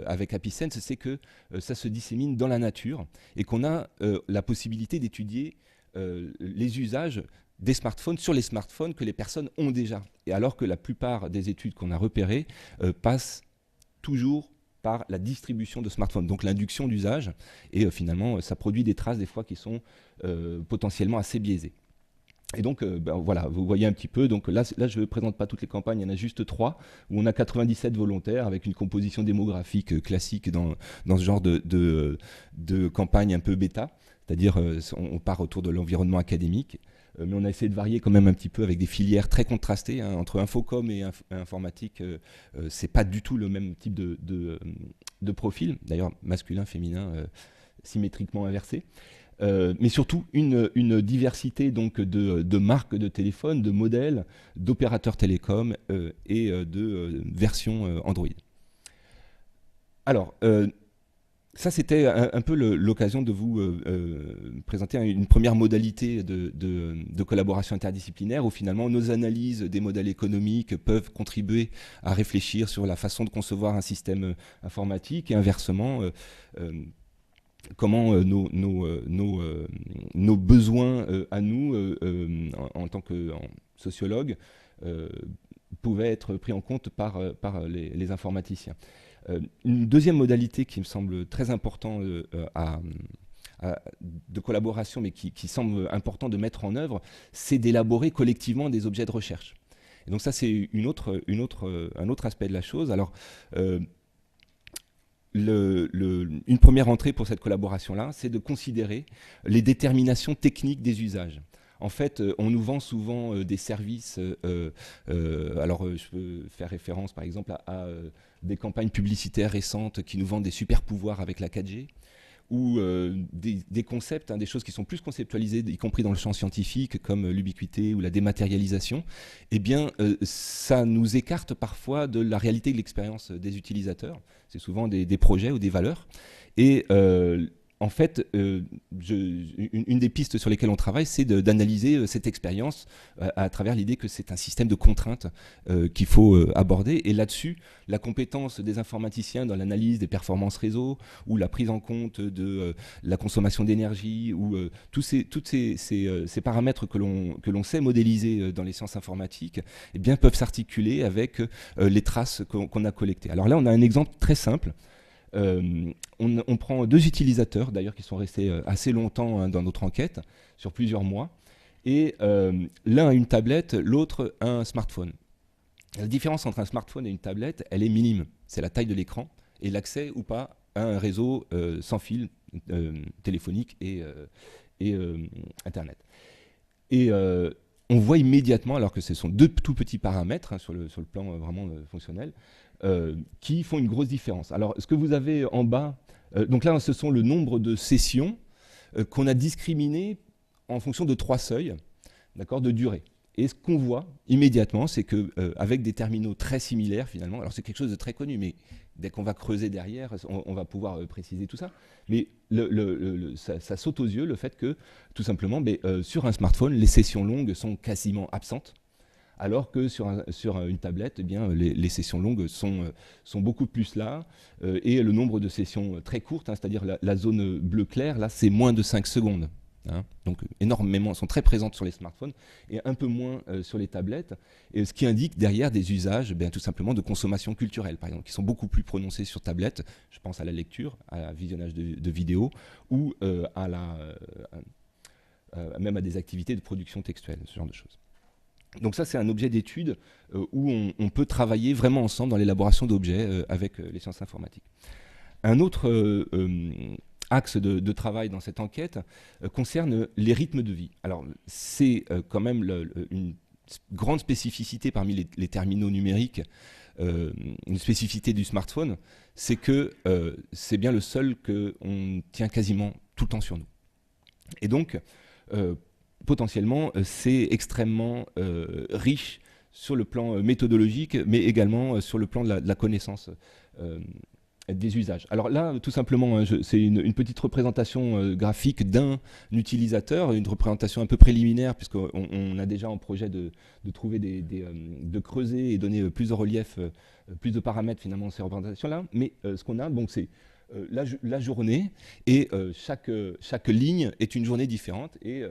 avec AppySense, c'est que ça se dissémine dans la nature et qu'on a la possibilité d'étudier les usages des smartphones sur les smartphones que les personnes ont déjà. Et alors que la plupart des études qu'on a repérées passent toujours par la distribution de smartphones, donc l'induction d'usage, et finalement ça produit des traces des fois qui sont potentiellement assez biaisées. Et donc voilà, vous voyez un petit peu, donc là je ne présente pas toutes les campagnes, il y en a juste 3, où on a 97 volontaires avec une composition démographique classique dans ce genre de campagne un peu bêta, c'est-à-dire on part autour de l'environnement académique, mais on a essayé de varier quand même un petit peu avec des filières très contrastées, entre infocom et informatique. C'est pas du tout le même type de profil, d'ailleurs masculin, féminin, symétriquement inversé. Mais surtout une diversité donc de marques de téléphone, de modèles, d'opérateurs télécoms et de versions Android. Alors, ça, c'était un peu l'occasion de vous présenter une première modalité de collaboration interdisciplinaire où finalement nos analyses des modèles économiques peuvent contribuer à réfléchir sur la façon de concevoir un système informatique et inversement comment nos besoins à nous en tant que sociologues pouvaient être pris en compte par les informaticiens. Une deuxième modalité qui me semble très importante de collaboration, mais qui semble important de mettre en œuvre, c'est d'élaborer collectivement des objets de recherche. Et donc ça, c'est un autre aspect de la chose. Alors, une première entrée pour cette collaboration-là, c'est de considérer les déterminations techniques des usages. En fait, on nous vend souvent des services. Alors, je peux faire référence, par exemple, à des campagnes publicitaires récentes qui nous vendent des super pouvoirs avec la 4G, ou des concepts, des choses qui sont plus conceptualisées, y compris dans le champ scientifique, comme l'ubiquité ou la dématérialisation. Eh bien, ça nous écarte parfois de la réalité de l'expérience des utilisateurs. C'est souvent des projets ou des valeurs. Et en fait, une des pistes sur lesquelles on travaille, c'est d'analyser cette expérience à travers l'idée que c'est un système de contraintes qu'il faut aborder. Et là-dessus, la compétence des informaticiens dans l'analyse des performances réseau ou la prise en compte de la consommation d'énergie ou tous ces paramètres que l'on sait modéliser dans les sciences informatiques, eh bien, peuvent s'articuler avec les traces qu'on a collectées. Alors là, on a un exemple très simple. On prend 2 utilisateurs, d'ailleurs, qui sont restés assez longtemps dans notre enquête, sur plusieurs mois, et l'un a une tablette, l'autre un smartphone. La différence entre un smartphone et une tablette, elle est minime. C'est la taille de l'écran et l'accès ou pas à un réseau sans fil téléphonique et Internet. Et on voit immédiatement, alors que ce sont 2 tout petits paramètres sur le plan vraiment fonctionnel, qui font une grosse différence. Alors, ce que vous avez en bas, donc là, ce sont le nombre de sessions qu'on a discriminées en fonction de 3 seuils, d'accord, de durée. Et ce qu'on voit immédiatement, c'est qu'avec des terminaux très similaires, finalement, alors c'est quelque chose de très connu, mais dès qu'on va creuser derrière, on va pouvoir préciser tout ça. Mais ça saute aux yeux le fait que, tout simplement, sur un smartphone, les sessions longues sont quasiment absentes. Alors que sur une tablette, eh bien, les sessions longues sont beaucoup plus là, et le nombre de sessions très courtes, c'est-à-dire la zone bleu clair, là, c'est moins de 5 secondes. Donc énormément, sont très présentes sur les smartphones et un peu moins sur les tablettes, et ce qui indique derrière des usages tout simplement de consommation culturelle, par exemple, qui sont beaucoup plus prononcés sur tablette. Je pense à la lecture, à visionnage de vidéos, ou même à des activités de production textuelle, ce genre de choses. Donc ça, c'est un objet d'étude où on peut travailler vraiment ensemble dans l'élaboration d'objets avec les sciences informatiques. Un autre axe de travail dans cette enquête concerne les rythmes de vie. Alors, c'est quand même une grande spécificité parmi les terminaux numériques, une spécificité du smartphone, c'est que c'est bien le seul qu'on tient quasiment tout le temps sur nous. Et donc, potentiellement, c'est extrêmement riche sur le plan méthodologique, mais également sur le plan de la connaissance des usages. Alors là, tout simplement, c'est une petite représentation graphique d'un utilisateur, une représentation un peu préliminaire, puisqu'on a déjà en projet de trouver de creuser et donner plus de relief, plus de paramètres finalement dans ces représentations-là. Mais ce qu'on a, donc, c'est la journée, et chaque ligne est une journée différente, et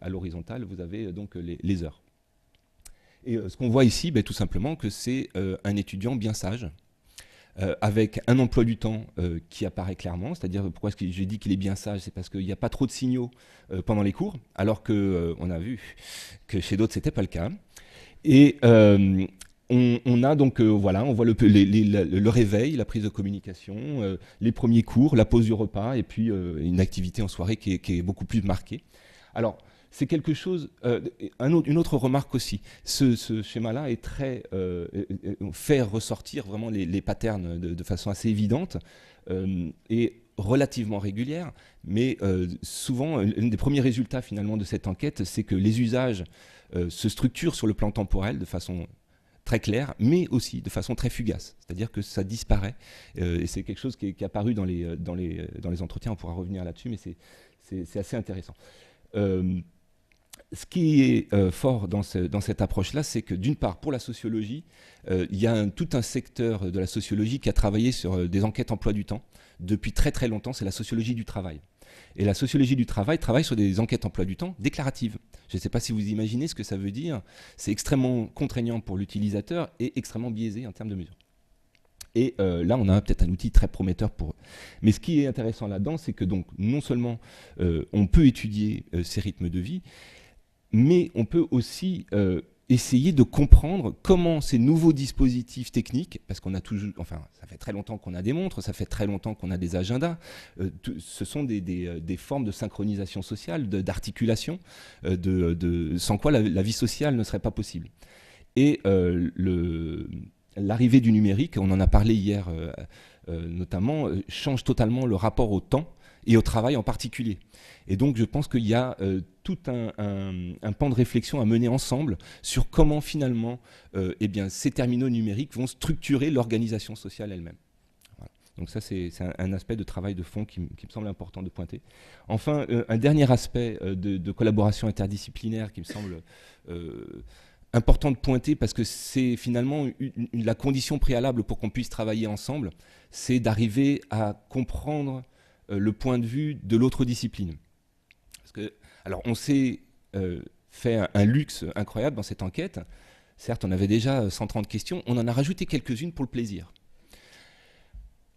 à l'horizontale, vous avez donc les heures. Et ce qu'on voit ici, tout simplement que c'est un étudiant bien sage, avec un emploi du temps qui apparaît clairement, c'est-à-dire pourquoi est-ce que j'ai dit qu'il est bien sage, c'est parce qu'il n'y a pas trop de signaux pendant les cours, alors qu'on a vu que chez d'autres c'était pas le cas. Et on a donc voilà, on voit le réveil, la prise de communication, les premiers cours, la pause du repas, et puis une activité en soirée qui est beaucoup plus marquée. Alors c'est quelque chose. Une autre remarque aussi. Ce schéma-là est fait ressortir vraiment les patterns de façon assez évidente et relativement régulière. Mais souvent, un des premiers résultats finalement de cette enquête, c'est que les usages se structurent sur le plan temporel de façon très claire, mais aussi de façon très fugace. C'est-à-dire que ça disparaît. Et c'est quelque chose qui est apparu dans les entretiens. On pourra revenir là-dessus, mais c'est assez intéressant. Ce qui est fort dans cette approche-là, c'est que d'une part, pour la sociologie, il y a tout un secteur de la sociologie qui a travaillé sur des enquêtes emploi du temps depuis très très longtemps, c'est la sociologie du travail. Et la sociologie du travail travaille sur des enquêtes emploi du temps déclaratives. Je ne sais pas si vous imaginez ce que ça veut dire. C'est extrêmement contraignant pour l'utilisateur et extrêmement biaisé en termes de mesure. Et là, on a peut-être un outil très prometteur pour eux. Mais ce qui est intéressant là-dedans, c'est que donc, non seulement on peut étudier ces rythmes de vie, mais on peut aussi essayer de comprendre comment ces nouveaux dispositifs techniques, parce qu'on a toujours, enfin, ça fait très longtemps qu'on a des montres, ça fait très longtemps qu'on a des agendas, ce sont des formes de synchronisation sociale, d'articulation, sans quoi la vie sociale ne serait pas possible. Et l'arrivée du numérique, on en a parlé hier notamment, change totalement le rapport au temps et au travail en particulier. Et donc je pense qu'il y a tout un pan de réflexion à mener ensemble sur comment finalement ces terminaux numériques vont structurer l'organisation sociale elle-même. Voilà. Donc ça c'est un aspect de travail de fond qui me semble important de pointer. Enfin, un dernier aspect de collaboration interdisciplinaire qui me semble important de pointer, parce que c'est finalement la condition préalable pour qu'on puisse travailler ensemble, c'est d'arriver à comprendre le point de vue de l'autre discipline. Parce que, alors, on s'est fait un luxe incroyable dans cette enquête. Certes, on avait déjà 130 questions, on en a rajouté quelques-unes pour le plaisir.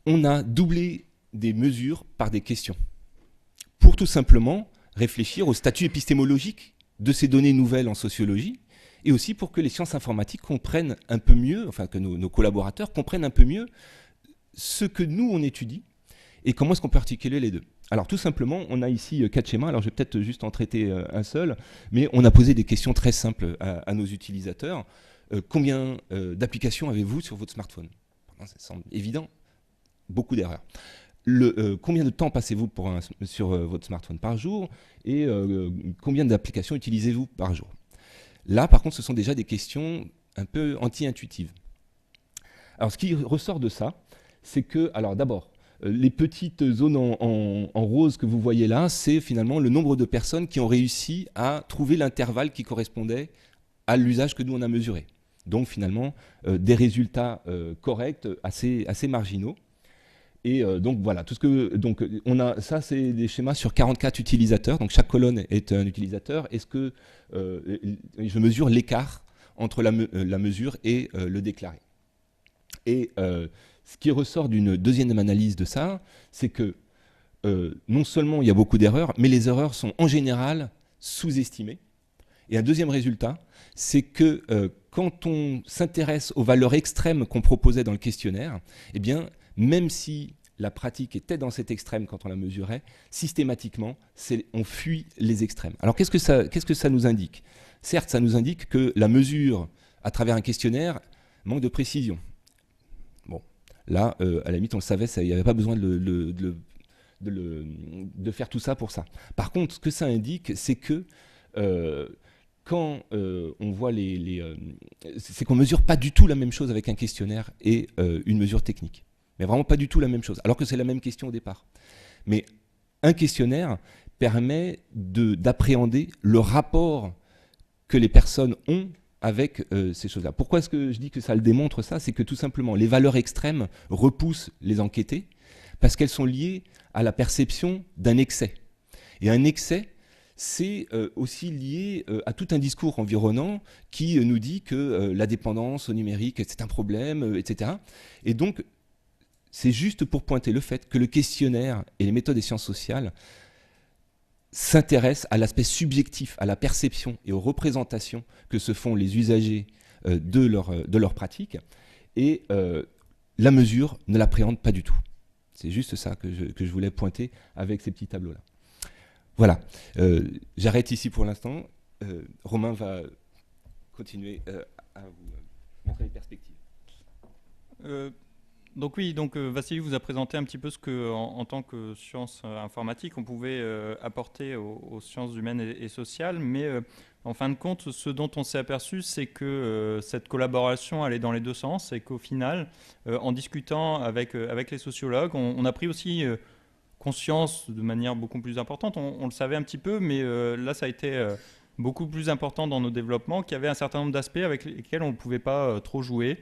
On a doublé des mesures par des questions, pour tout simplement réfléchir au statut épistémologique de ces données nouvelles en sociologie, et aussi pour que les sciences informatiques comprennent un peu mieux, enfin que nos collaborateurs comprennent un peu mieux ce que nous on étudie, et comment est-ce qu'on peut articuler les deux. Alors tout simplement, on a ici 4 schémas, alors je vais peut-être juste en traiter un seul, mais on a posé des questions très simples à nos utilisateurs. Combien d'applications avez-vous sur votre smartphone? Ça semble évident, beaucoup d'erreurs. Combien de temps passez-vous sur votre smartphone par jour, et combien d'applications utilisez-vous par jour? Là, par contre, ce sont déjà des questions un peu anti-intuitives. Alors ce qui ressort de ça, c'est que, alors d'abord, les petites zones en rose que vous voyez là, c'est finalement le nombre de personnes qui ont réussi à trouver l'intervalle qui correspondait à l'usage que nous on a mesuré. Donc finalement, des résultats corrects, assez marginaux. Et donc voilà, donc on a ça, c'est des schémas sur 44 utilisateurs. Donc chaque colonne est un utilisateur. Est-ce que je mesure l'écart entre la mesure et le déclaré? Et ce qui ressort d'une deuxième analyse de ça, c'est que non seulement il y a beaucoup d'erreurs, mais les erreurs sont en général sous-estimées. Et un deuxième résultat, c'est que quand on s'intéresse aux valeurs extrêmes qu'on proposait dans le questionnaire, eh bien, même si la pratique était dans cet extrême quand on la mesurait, systématiquement, on fuit les extrêmes. Alors qu'est-ce que ça nous indique? Certes, ça nous indique que la mesure à travers un questionnaire manque de précision. Bon, là, à la limite, on le savait, il n'y avait pas besoin de faire tout ça pour ça. Par contre, ce que ça indique, c'est que quand on voit c'est qu'on ne mesure pas du tout la même chose avec un questionnaire et une mesure technique. Mais vraiment pas du tout la même chose, alors que c'est la même question au départ. Mais un questionnaire permet d'appréhender le rapport que les personnes ont avec ces choses-là. Pourquoi est-ce que je dis que ça le démontre ça? C'est que tout simplement, les valeurs extrêmes repoussent les enquêtés parce qu'elles sont liées à la perception d'un excès. Et un excès, c'est aussi lié à tout un discours environnant qui nous dit que la dépendance au numérique, c'est un problème, etc. Et donc, c'est juste pour pointer le fait que le questionnaire et les méthodes des sciences sociales s'intéressent à l'aspect subjectif, à la perception et aux représentations que se font les usagers de leur pratique. Et la mesure ne l'appréhende pas du tout. C'est juste ça que je voulais pointer avec ces petits tableaux-là. Voilà. J'arrête ici pour l'instant. Romain va continuer à vous montrer les perspectives. Donc oui, Vassili vous a présenté un petit peu ce que, en tant que science informatique, on pouvait apporter aux sciences humaines et sociales, mais en fin de compte, ce dont on s'est aperçu, c'est que cette collaboration allait dans les deux sens et qu'au final, en discutant avec les sociologues, on a pris aussi conscience de manière beaucoup plus importante. On le savait un petit peu, mais là, ça a été beaucoup plus important dans nos développements, qu'il y avait un certain nombre d'aspects avec lesquels on ne pouvait pas trop jouer.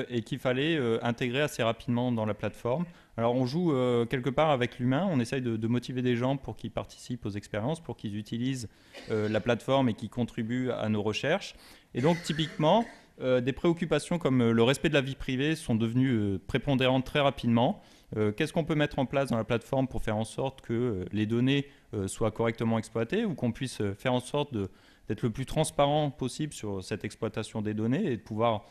Et qu'il fallait intégrer assez rapidement dans la plateforme. Alors on joue quelque part avec l'humain, on essaye de motiver des gens pour qu'ils participent aux expériences, pour qu'ils utilisent la plateforme et qu'ils contribuent à nos recherches. Et donc typiquement, des préoccupations comme le respect de la vie privée sont devenues prépondérantes très rapidement. Qu'est-ce qu'on peut mettre en place dans la plateforme pour faire en sorte que les données soient correctement exploitées ou qu'on puisse faire en sorte d'être le plus transparent possible sur cette exploitation des données et de pouvoir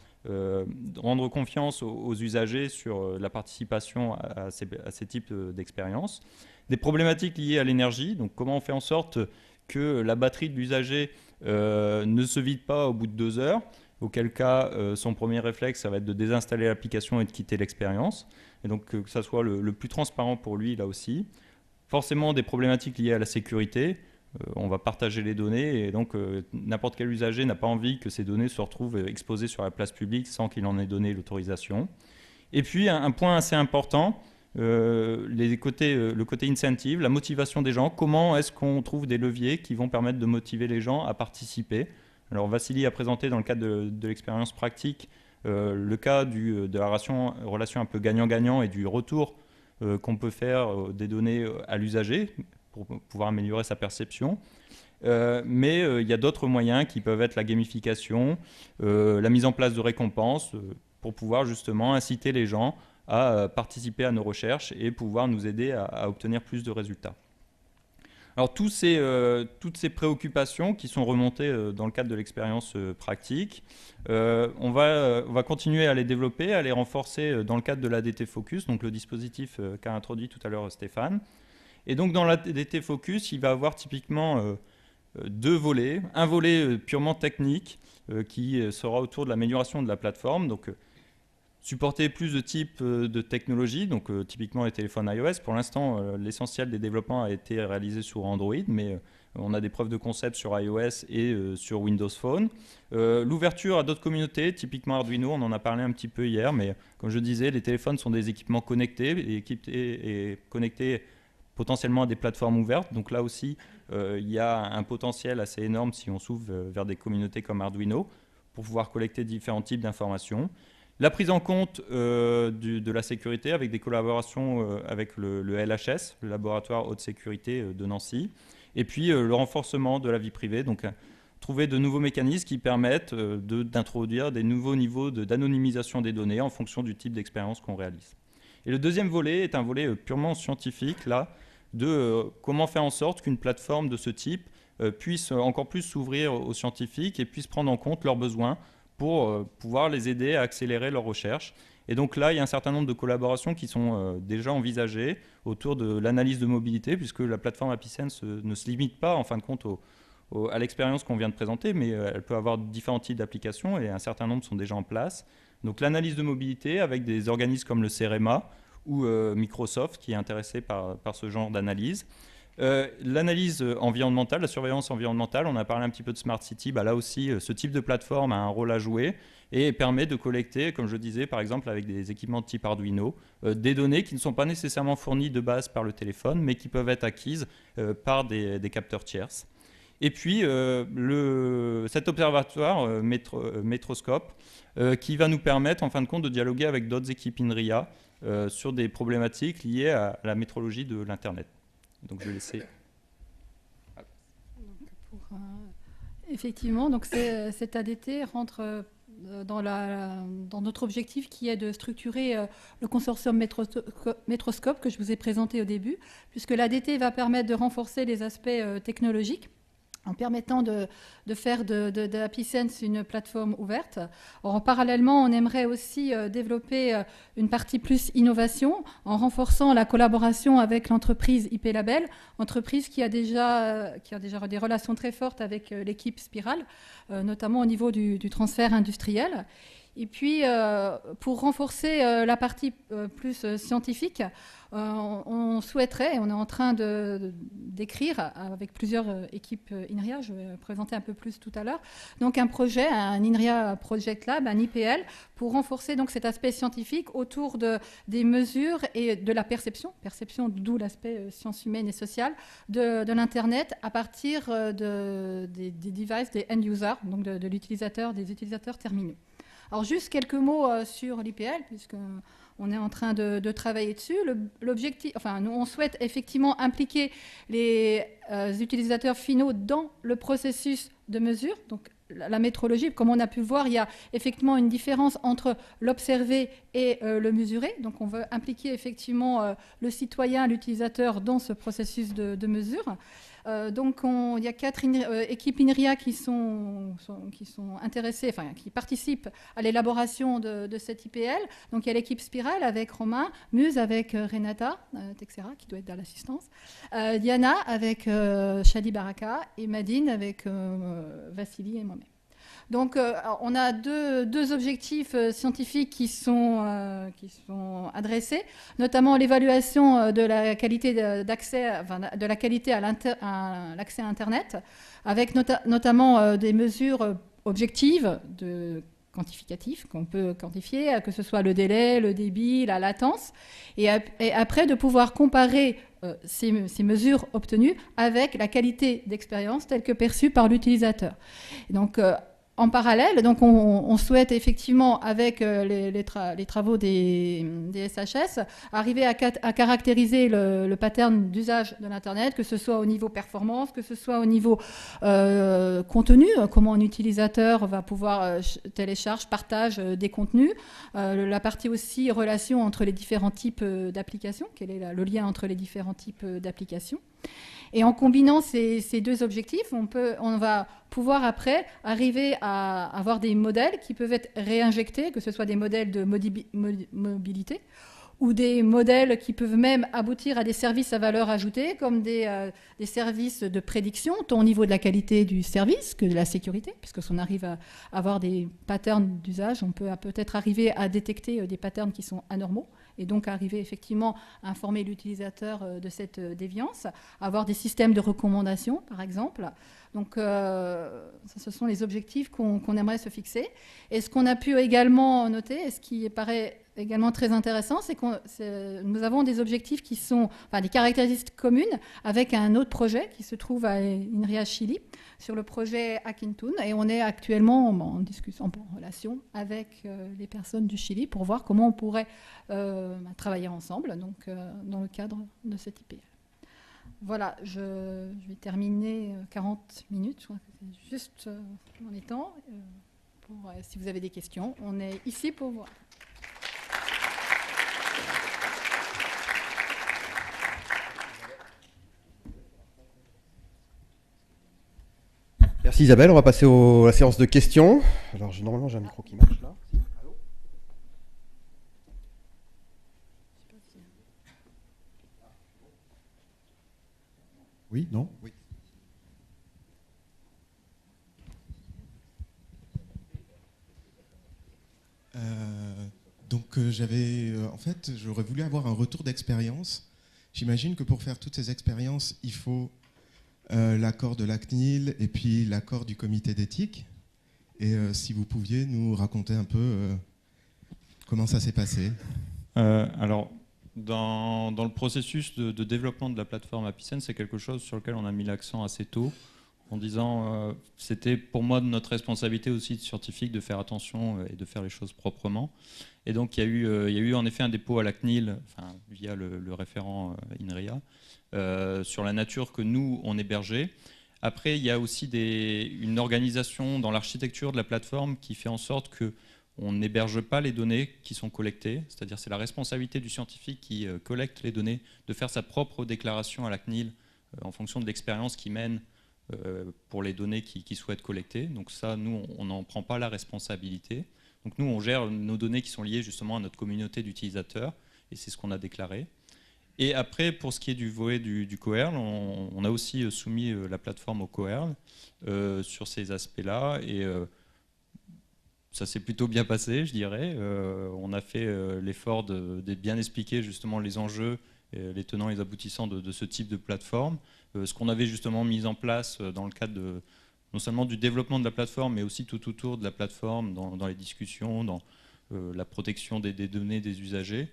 rendre confiance aux usagers sur la participation à ces types d'expériences. Des problématiques liées à l'énergie, donc comment on fait en sorte que la batterie de l'usager ne se vide pas au bout de 2 heures, auquel cas son premier réflexe, ça va être de désinstaller l'application et de quitter l'expérience, et donc que ça soit le plus transparent pour lui là aussi. Forcément des problématiques liées à la sécurité. On va partager les données et donc n'importe quel usager n'a pas envie que ces données se retrouvent exposées sur la place publique sans qu'il en ait donné l'autorisation. Et puis un point assez important, le côté incentive, la motivation des gens. Comment est-ce qu'on trouve des leviers qui vont permettre de motiver les gens à participer? Alors Vassili a présenté dans le cadre de l'expérience pratique le cas de la relation un peu gagnant-gagnant et du retour qu'on peut faire des données à l'usager pour pouvoir améliorer sa perception. Mais il y a d'autres moyens qui peuvent être la gamification, la mise en place de récompenses pour pouvoir justement inciter les gens à participer à nos recherches et pouvoir nous aider à obtenir plus de résultats. Alors toutes ces préoccupations qui sont remontées dans le cadre de l'expérience pratique, on va continuer à les développer, à les renforcer dans le cadre de l'ADT Focus, donc le dispositif qu'a introduit tout à l'heure Stéphane. Et donc dans l'ADT Focus, il va avoir typiquement 2 volets. Un volet purement technique qui sera autour de l'amélioration de la plateforme, donc supporter plus de types de technologies, donc typiquement les téléphones iOS. Pour l'instant, l'essentiel des développements a été réalisé sur Android, mais on a des preuves de concept sur iOS et sur Windows Phone. L'ouverture à d'autres communautés, typiquement Arduino, on en a parlé un petit peu hier, mais comme je disais, les téléphones sont des équipements connectés et connectés potentiellement à des plateformes ouvertes. Donc là aussi, il y a un potentiel assez énorme si on s'ouvre vers des communautés comme Arduino pour pouvoir collecter différents types d'informations. La prise en compte de la sécurité avec des collaborations avec le LHS, le laboratoire haute sécurité de Nancy, et puis le renforcement de la vie privée, donc trouver de nouveaux mécanismes qui permettent d'introduire des nouveaux niveaux d'anonymisation des données en fonction du type d'expérience qu'on réalise. Et le deuxième volet est un volet purement scientifique, là, de comment faire en sorte qu'une plateforme de ce type puisse encore plus s'ouvrir aux scientifiques et puisse prendre en compte leurs besoins pour pouvoir les aider à accélérer leurs recherches. Et donc là, il y a un certain nombre de collaborations qui sont déjà envisagées autour de l'analyse de mobilité, puisque la plateforme AppySense ne se limite pas, en fin de compte, à l'expérience qu'on vient de présenter, mais elle peut avoir différents types d'applications, et un certain nombre sont déjà en place. Donc l'analyse de mobilité avec des organismes comme le CEREMA ou Microsoft, qui est intéressé par ce genre d'analyse. L'analyse environnementale, la surveillance environnementale, on a parlé un petit peu de Smart City, là aussi ce type de plateforme a un rôle à jouer et permet de collecter, comme je disais par exemple avec des équipements de type Arduino, des données qui ne sont pas nécessairement fournies de base par le téléphone mais qui peuvent être acquises par des capteurs tierces. Et puis cet observatoire Métroscope qui va nous permettre en fin de compte de dialoguer avec d'autres équipes INRIA sur des problématiques liées à la métrologie de l'Internet. Donc je vais laisser. Effectivement, donc cet ADT rentre dans notre objectif qui est de structurer le consortium Métroscope que je vous ai présenté au début, puisque l'ADT va permettre de renforcer les aspects technologiques en permettant de faire de AppySense une plateforme ouverte. Or, parallèlement, on aimerait aussi développer une partie plus innovation en renforçant la collaboration avec l'entreprise IP Label, entreprise qui a déjà des relations très fortes avec l'équipe Spiral, notamment au niveau du transfert industriel. Et puis, pour renforcer la partie plus scientifique, on souhaiterait, et on est en train d'écrire avec plusieurs équipes INRIA, je vais présenter un peu plus tout à l'heure, donc un projet, un INRIA Project Lab, un IPL, pour renforcer donc cet aspect scientifique autour des mesures et de la perception d'où l'aspect sciences humaines et sociales, de l'Internet à partir des devices, des end-users, donc de l'utilisateur, des utilisateurs terminaux. Alors juste quelques mots sur l'IPL, puisqu'on est en train de travailler dessus. L'objectif, nous, on souhaite effectivement impliquer les utilisateurs finaux dans le processus de mesure. Donc la métrologie, comme on a pu le voir, il y a effectivement une différence entre l'observer et le mesurer. Donc on veut impliquer effectivement le citoyen, l'utilisateur dans ce processus de mesure. Donc il y a 4 équipes INRIA qui sont intéressées, qui participent à l'élaboration de cette IPL. Donc il y a l'équipe Spiral avec Romain, Muse avec Renata Texera qui doit être dans l'assistance, Diana avec Shadi Baraka et Madine avec Vassili et moi-même. Donc, on a deux objectifs scientifiques qui sont adressés, notamment l'évaluation de la qualité d'accès, de la qualité à l'accès à Internet, avec notamment des mesures objectives quantificatives qu'on peut quantifier, que ce soit le délai, le débit, la latence, et après de pouvoir comparer ces mesures obtenues avec la qualité d'expérience telle que perçue par l'utilisateur. Donc, en parallèle, donc on souhaite effectivement, avec les travaux des SHS, arriver à caractériser le pattern d'usage de l'Internet, que ce soit au niveau performance, que ce soit au niveau contenu, comment un utilisateur va pouvoir télécharge, partage des contenus, la partie aussi relation entre les différents types d'applications, quel est le lien entre les différents types d'applications. Et en combinant ces deux objectifs, on va pouvoir après arriver à avoir des modèles qui peuvent être réinjectés, que ce soit des modèles de mobilité ou des modèles qui peuvent même aboutir à des services à valeur ajoutée, comme des services de prédiction, tant au niveau de la qualité du service que de la sécurité, puisque si on arrive à avoir des patterns d'usage, on peut peut-être arriver à détecter des patterns qui sont anormaux, et donc arriver effectivement à informer l'utilisateur de cette déviance, avoir des systèmes de recommandation, par exemple. Donc, ce sont les objectifs qu'on aimerait se fixer. Et ce qu'on a pu également noter, et ce qui paraît également très intéressant, c'est que nous avons des objectifs qui sont, des caractéristiques communes avec un autre projet qui se trouve à INRIA Chili, sur le projet Akintun. Et on est actuellement en discussion, en relation avec les personnes du Chili pour voir comment on pourrait travailler ensemble, donc, dans le cadre de cette IPL. Voilà, je vais terminer 40 minutes, je crois que c'est juste en étant. Si vous avez des questions, on est ici pour voir. Merci Isabelle, on va passer à la séance de questions. Alors normalement j'ai un micro qui marche là. Allô ? Oui, non ? Oui. En fait, j'aurais voulu avoir un retour d'expérience. J'imagine que pour faire toutes ces expériences, il faut l'accord de la CNIL et puis l'accord du comité d'éthique. Et si vous pouviez nous raconter un peu comment ça s'est passé. Alors, dans le processus de développement de la plateforme AppySense, c'est quelque chose sur lequel on a mis l'accent assez tôt, en disant c'était pour moi de notre responsabilité aussi de scientifique de faire attention et de faire les choses proprement. Et donc il y a eu en effet un dépôt à la CNIL, enfin, via le référent INRIA, sur la nature que nous on hébergeait. Après il y a aussi une organisation dans l'architecture de la plateforme qui fait en sorte que on n'héberge pas les données qui sont collectées, c'est-à-dire c'est la responsabilité du scientifique qui collecte les données de faire sa propre déclaration à la CNIL en fonction de l'expérience qu'il mène pour les données qu'il souhaite collecter. Donc ça, nous, on n'en prend pas la responsabilité. Donc nous, on gère nos données qui sont liées justement à notre communauté d'utilisateurs, et c'est ce qu'on a déclaré. Et après, pour ce qui est du volet du COERL, on a aussi soumis la plateforme au COERL sur ces aspects-là, et ça s'est plutôt bien passé, je dirais. On a fait l'effort de bien expliquer justement les enjeux, les tenants et les aboutissants de ce type de plateforme. Ce qu'on avait justement mis en place dans le cadre non seulement du développement de la plateforme, mais aussi tout autour de la plateforme, dans les discussions, dans la protection des données des usagers,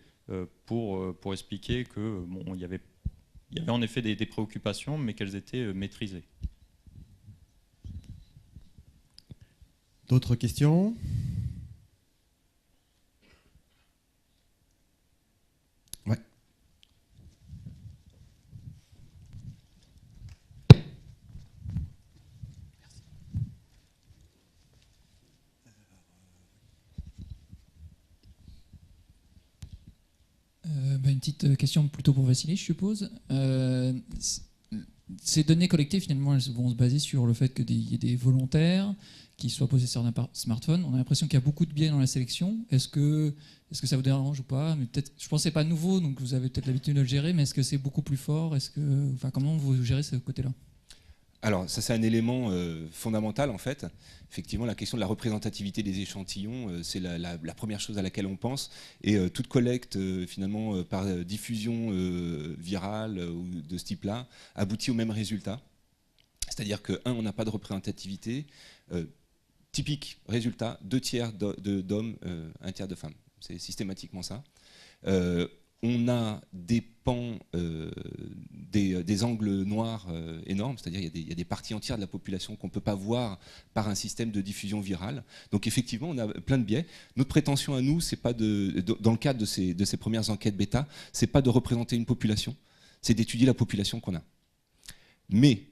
pour expliquer que il y avait en effet des préoccupations, mais qu'elles étaient maîtrisées. D'autres questions ? Ouais. Une petite question plutôt pour Vassili, je suppose. Ces données collectées, finalement, elles vont se baser sur le fait qu'il y ait des volontaires qui soient possesseurs d'un smartphone. On a l'impression qu'il y a beaucoup de biais dans la sélection. Est-ce que ça vous dérange ou pas? Mais peut-être, je pense que c'est pas nouveau, donc vous avez peut-être l'habitude de le gérer, mais est-ce que c'est beaucoup plus fort? Comment vous gérez ce côté-là? Alors ça c'est un élément fondamental en fait. Effectivement la question de la représentativité des échantillons, c'est la première chose à laquelle on pense. Et toute collecte finalement par diffusion virale ou de ce type-là aboutit au même résultat. C'est-à-dire que on n'a pas de représentativité. Typique résultat, 2 tiers d'hommes, 1 tiers de femmes. C'est systématiquement ça. On a des pans, des angles noirs énormes, c'est-à-dire il y a des parties entières de la population qu'on ne peut pas voir par un système de diffusion virale. Donc effectivement, on a plein de biais. Notre prétention à nous, c'est pas dans le cadre de ces premières enquêtes bêta, c'est pas de représenter une population, c'est d'étudier la population qu'on a. Mais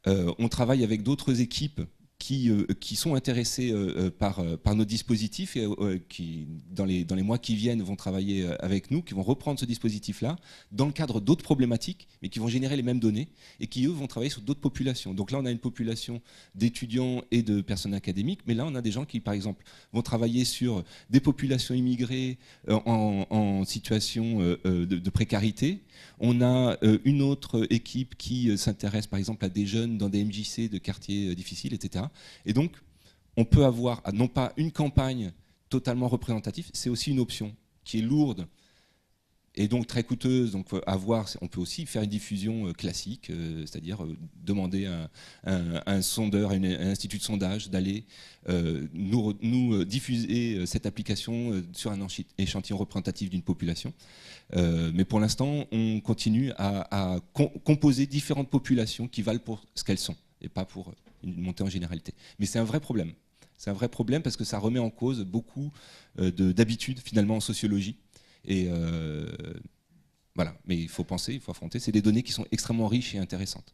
on travaille avec d'autres équipes qui sont intéressés par nos dispositifs et qui, dans les mois qui viennent, vont travailler avec nous, qui vont reprendre ce dispositif-là dans le cadre d'autres problématiques, mais qui vont générer les mêmes données et qui, eux, vont travailler sur d'autres populations. Donc là, on a une population d'étudiants et de personnes académiques, mais là, on a des gens qui, par exemple, vont travailler sur des populations immigrées en situation de précarité. On a une autre équipe qui s'intéresse, par exemple, à des jeunes dans des MJC de quartiers difficiles, etc. Et donc, on peut avoir non pas une campagne totalement représentative, c'est aussi une option qui est lourde et donc très coûteuse. Donc, on peut aussi faire une diffusion classique, c'est-à-dire demander à un sondeur, à un institut de sondage d'aller nous diffuser cette application sur un échantillon représentatif d'une population. Mais pour l'instant, on continue à composer différentes populations qui valent pour ce qu'elles sont et pas pour une montée en généralité. Mais c'est un vrai problème. C'est un vrai problème parce que ça remet en cause beaucoup d'habitudes finalement en sociologie. Et voilà, mais il faut penser, il faut affronter. C'est des données qui sont extrêmement riches et intéressantes.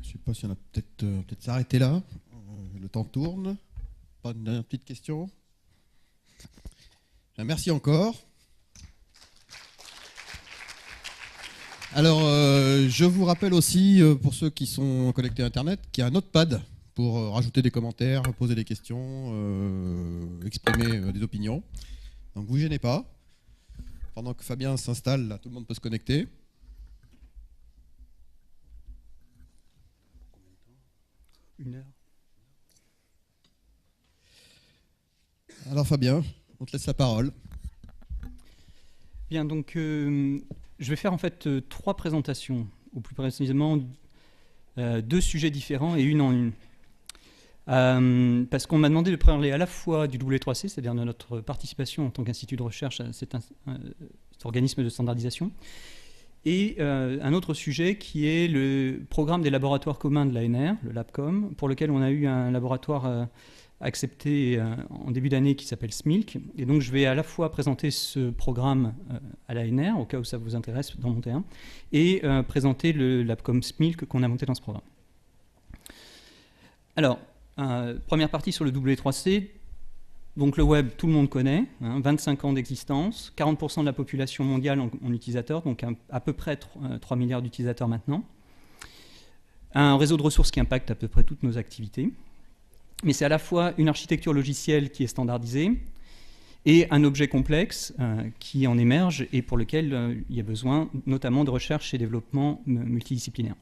Je ne sais pas si on a peut-être s'arrêter là. Le temps tourne. Pas une dernière petite question? Merci encore. Alors, je vous rappelle aussi, pour ceux qui sont connectés à Internet, qu'il y a un notepad pour rajouter des commentaires, poser des questions, exprimer des opinions. Donc, vous gênez pas. Pendant que Fabien s'installe, là, tout le monde peut se connecter. Une heure. Alors, Fabien, on te laisse la parole. Bien, donc je vais faire en fait 3 présentations, ou plus précisément 2 sujets différents et une en une. Parce qu'on m'a demandé de parler à la fois du W3C, c'est-à-dire de notre participation en tant qu'institut de recherche à cet organisme de standardisation, et un autre sujet qui est le programme des laboratoires communs de l'ANR, le LabCom, pour lequel on a eu un laboratoire accepté en début d'année qui s'appelle SMILC. Et donc je vais à la fois présenter ce programme à l'ANR, au cas où ça vous intéresse d'en monter un, et présenter le LabCom SMILC qu'on a monté dans ce programme. Alors, première partie sur le W3C. Donc le web, tout le monde connaît, 25 ans d'existence, 40% de la population mondiale en utilisateurs, donc à peu près 3 milliards d'utilisateurs maintenant. Un réseau de ressources qui impacte à peu près toutes nos activités. Mais c'est à la fois une architecture logicielle qui est standardisée et un objet complexe qui en émerge et pour lequel il y a besoin notamment de recherche et développement multidisciplinaire.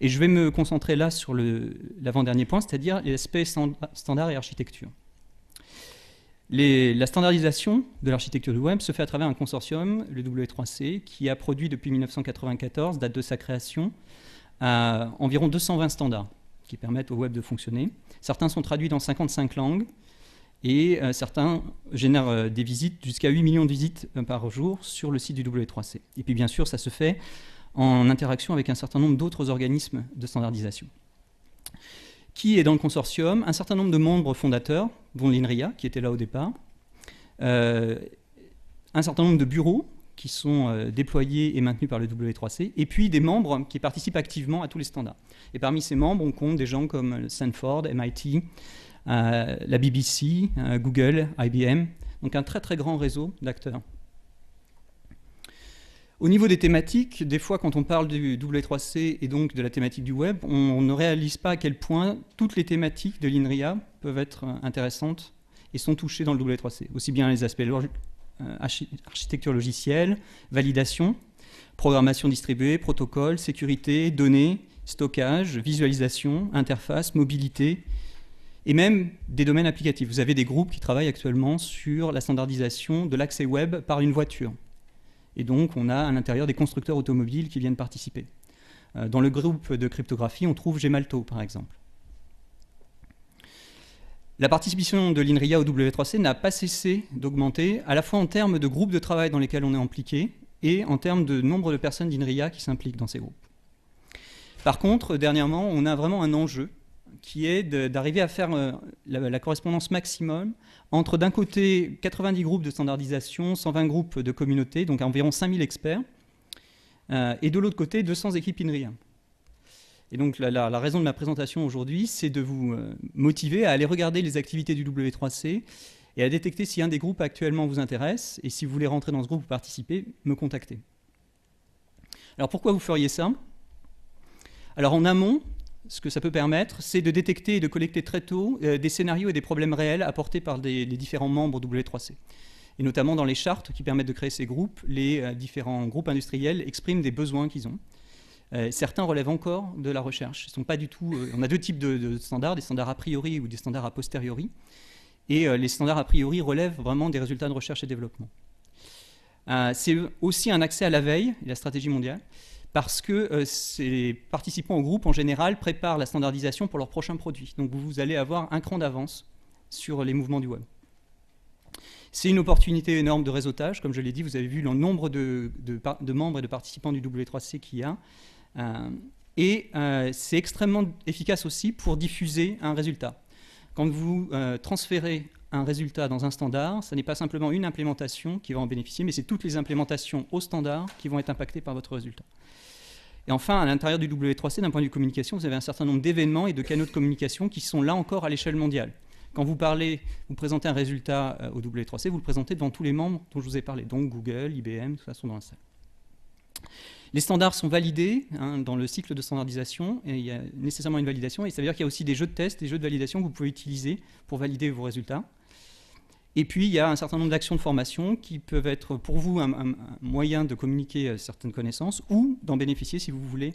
Et je vais me concentrer là sur l'avant-dernier point, c'est-à-dire l'aspect standard et architecture. La standardisation de l'architecture du web se fait à travers un consortium, le W3C, qui a produit depuis 1994, date de sa création, environ 220 standards qui permettent au web de fonctionner. Certains sont traduits dans 55 langues et certains génèrent des visites, jusqu'à 8 millions de visites par jour sur le site du W3C. Et puis bien sûr, ça se fait en interaction avec un certain nombre d'autres organismes de standardisation. Qui est dans le consortium? Un certain nombre de membres fondateurs, dont l'INRIA, qui était là au départ, un certain nombre de bureaux qui sont déployés et maintenus par le W3C, et puis des membres qui participent activement à tous les standards. Et parmi ces membres, on compte des gens comme Stanford, MIT, la BBC, Google, IBM, donc un très très grand réseau d'acteurs. Au niveau des thématiques, des fois quand on parle du W3C et donc de la thématique du web, on ne réalise pas à quel point toutes les thématiques de l'INRIA peuvent être intéressantes et sont touchées dans le W3C. Aussi bien les aspects architecture logicielle, validation, programmation distribuée, protocole, sécurité, données, stockage, visualisation, interface, mobilité, et même des domaines applicatifs. Vous avez des groupes qui travaillent actuellement sur la standardisation de l'accès web par une voiture. Et donc, on a à l'intérieur des constructeurs automobiles qui viennent participer. Dans le groupe de cryptographie, on trouve Gemalto, par exemple. La participation de l'INRIA au W3C n'a pas cessé d'augmenter, à la fois en termes de groupes de travail dans lesquels on est impliqué et en termes de nombre de personnes d'INRIA qui s'impliquent dans ces groupes. Par contre, dernièrement, on a vraiment un enjeu qui est d'arriver à faire la correspondance maximum entre d'un côté 90 groupes de standardisation, 120 groupes de communauté, donc environ 5000 experts, et de l'autre côté 200 équipes INRIA. Et donc la raison de ma présentation aujourd'hui, c'est de vous motiver à aller regarder les activités du W3C et à détecter si un des groupes actuellement vous intéresse, et si vous voulez rentrer dans ce groupe ou participer, me contacter. Alors pourquoi vous feriez ça? Alors en amont, ce que ça peut permettre, c'est de détecter et de collecter très tôt des scénarios et des problèmes réels apportés par les différents membres W3C. Et notamment dans les chartes qui permettent de créer ces groupes, les différents groupes industriels expriment des besoins qu'ils ont. Certains relèvent encore de la recherche. Ils sont pas du tout, on a deux types de standards, des standards a priori ou des standards a posteriori. Et les standards a priori relèvent vraiment des résultats de recherche et développement. C'est aussi un accès à la veille et la stratégie mondiale, parce que ces participants au groupe, en général, préparent la standardisation pour leur prochain produit. Donc vous allez avoir un cran d'avance sur les mouvements du web. C'est une opportunité énorme de réseautage. Comme je l'ai dit, vous avez vu le nombre de membres et de participants du W3C qu'il y a. Et c'est extrêmement efficace aussi pour diffuser un résultat. Quand vous transférez un résultat dans un standard, ce n'est pas simplement une implémentation qui va en bénéficier, mais c'est toutes les implémentations au standard qui vont être impactées par votre résultat. Et enfin, à l'intérieur du W3C, d'un point de vue communication, vous avez un certain nombre d'événements et de canaux de communication qui sont là encore à l'échelle mondiale. Quand vous présentez un résultat au W3C, vous le présentez devant tous les membres dont je vous ai parlé, donc Google, IBM, tout ça sont dans la salle. Les standards sont validés dans le cycle de standardisation, et il y a nécessairement une validation, et ça veut dire qu'il y a aussi des jeux de test, des jeux de validation que vous pouvez utiliser pour valider vos résultats. Et puis, il y a un certain nombre d'actions de formation qui peuvent être pour vous un moyen de communiquer certaines connaissances ou d'en bénéficier si vous voulez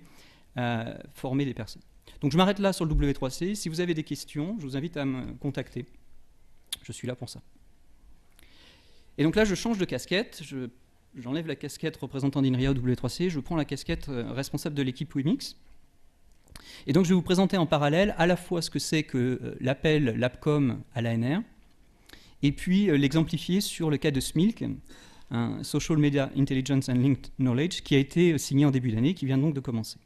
former des personnes. Donc, je m'arrête là sur le W3C. Si vous avez des questions, je vous invite à me contacter. Je suis là pour ça. Et donc là, je change de casquette. J'enlève la casquette représentant d'INRIA au W3C. Je prends la casquette responsable de l'équipe WIMIX. Et donc, je vais vous présenter en parallèle à la fois ce que c'est que l'appel LabCom à l'ANR, et puis l'exemplifier sur le cas de SMILK, un Social Media Intelligence and Linked Knowledge, qui a été signé en début d'année, qui vient donc de commencer.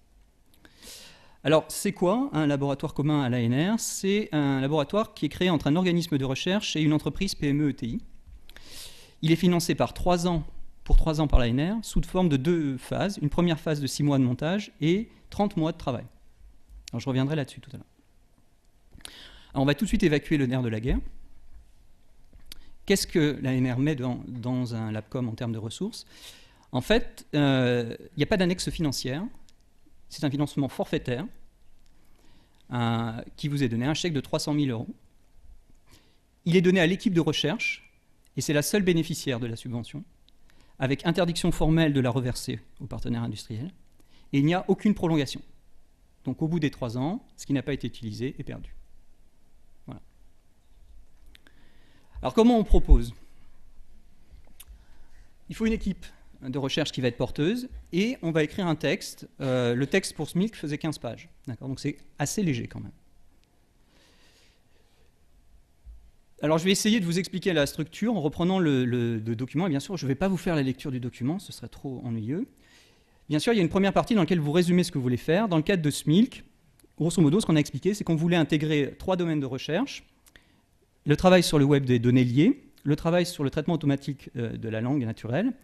Alors, c'est quoi un laboratoire commun à l'ANR? C'est un laboratoire qui est créé entre un organisme de recherche et une entreprise PME-ETI. Il est financé pour 3 ans par l'ANR, sous forme de 2 phases. Une première phase de 6 mois de montage et 30 mois de travail. Alors, je reviendrai là-dessus tout à l'heure. On va tout de suite évacuer le nerf de la guerre. Qu'est-ce que l'ANR met dans un LabCom en termes de ressources? En fait, il n'y a pas d'annexe financière. C'est un financement forfaitaire qui vous est donné, un chèque de 300 000 €. Il est donné à l'équipe de recherche, et c'est la seule bénéficiaire de la subvention, avec interdiction formelle de la reverser aux partenaires industriels, et il n'y a aucune prolongation. Donc au bout des 3 ans, ce qui n'a pas été utilisé est perdu. Voilà. Alors comment on propose? Il faut une équipe de recherche qui va être porteuse, et on va écrire un texte. Le texte pour SMILK faisait 15 pages. Donc c'est assez léger quand même. Alors je vais essayer de vous expliquer la structure en reprenant le document, et bien sûr je ne vais pas vous faire la lecture du document, ce serait trop ennuyeux. Bien sûr, il y a une première partie dans laquelle vous résumez ce que vous voulez faire. Dans le cadre de SMILK, grosso modo, ce qu'on a expliqué, c'est qu'on voulait intégrer 3 domaines de recherche: le travail sur le web des données liées, le travail sur le traitement automatique de la langue naturelle,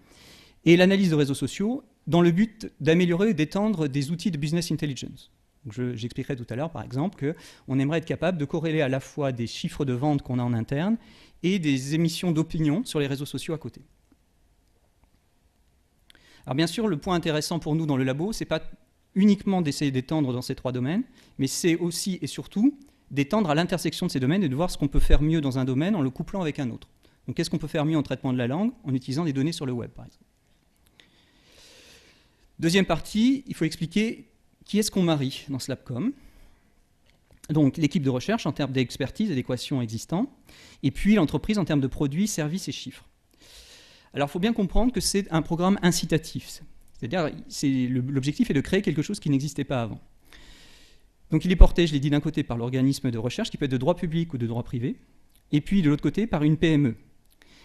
et l'analyse de réseaux sociaux, dans le but d'améliorer et d'étendre des outils de business intelligence. J'expliquerai tout à l'heure, par exemple, qu'on aimerait être capable de corréler à la fois des chiffres de vente qu'on a en interne et des émissions d'opinion sur les réseaux sociaux à côté. Alors bien sûr, le point intéressant pour nous dans le labo, ce n'est pas uniquement d'essayer d'étendre dans ces 3 domaines, mais c'est aussi et surtout d'étendre à l'intersection de ces domaines et de voir ce qu'on peut faire mieux dans un domaine en le couplant avec un autre. Donc qu'est-ce qu'on peut faire mieux en traitement de la langue en utilisant des données sur le web, par exemple. Deuxième partie, il faut expliquer qui est-ce qu'on marie dans ce LabCom. Donc l'équipe de recherche en termes d'expertise et d'équations existantes, et puis l'entreprise en termes de produits, services et chiffres. Alors il faut bien comprendre que c'est un programme incitatif. C'est-à-dire l'objectif est de créer quelque chose qui n'existait pas avant. Donc il est porté, je l'ai dit, d'un côté par l'organisme de recherche, qui peut être de droit public ou de droit privé, et puis de l'autre côté par une PME.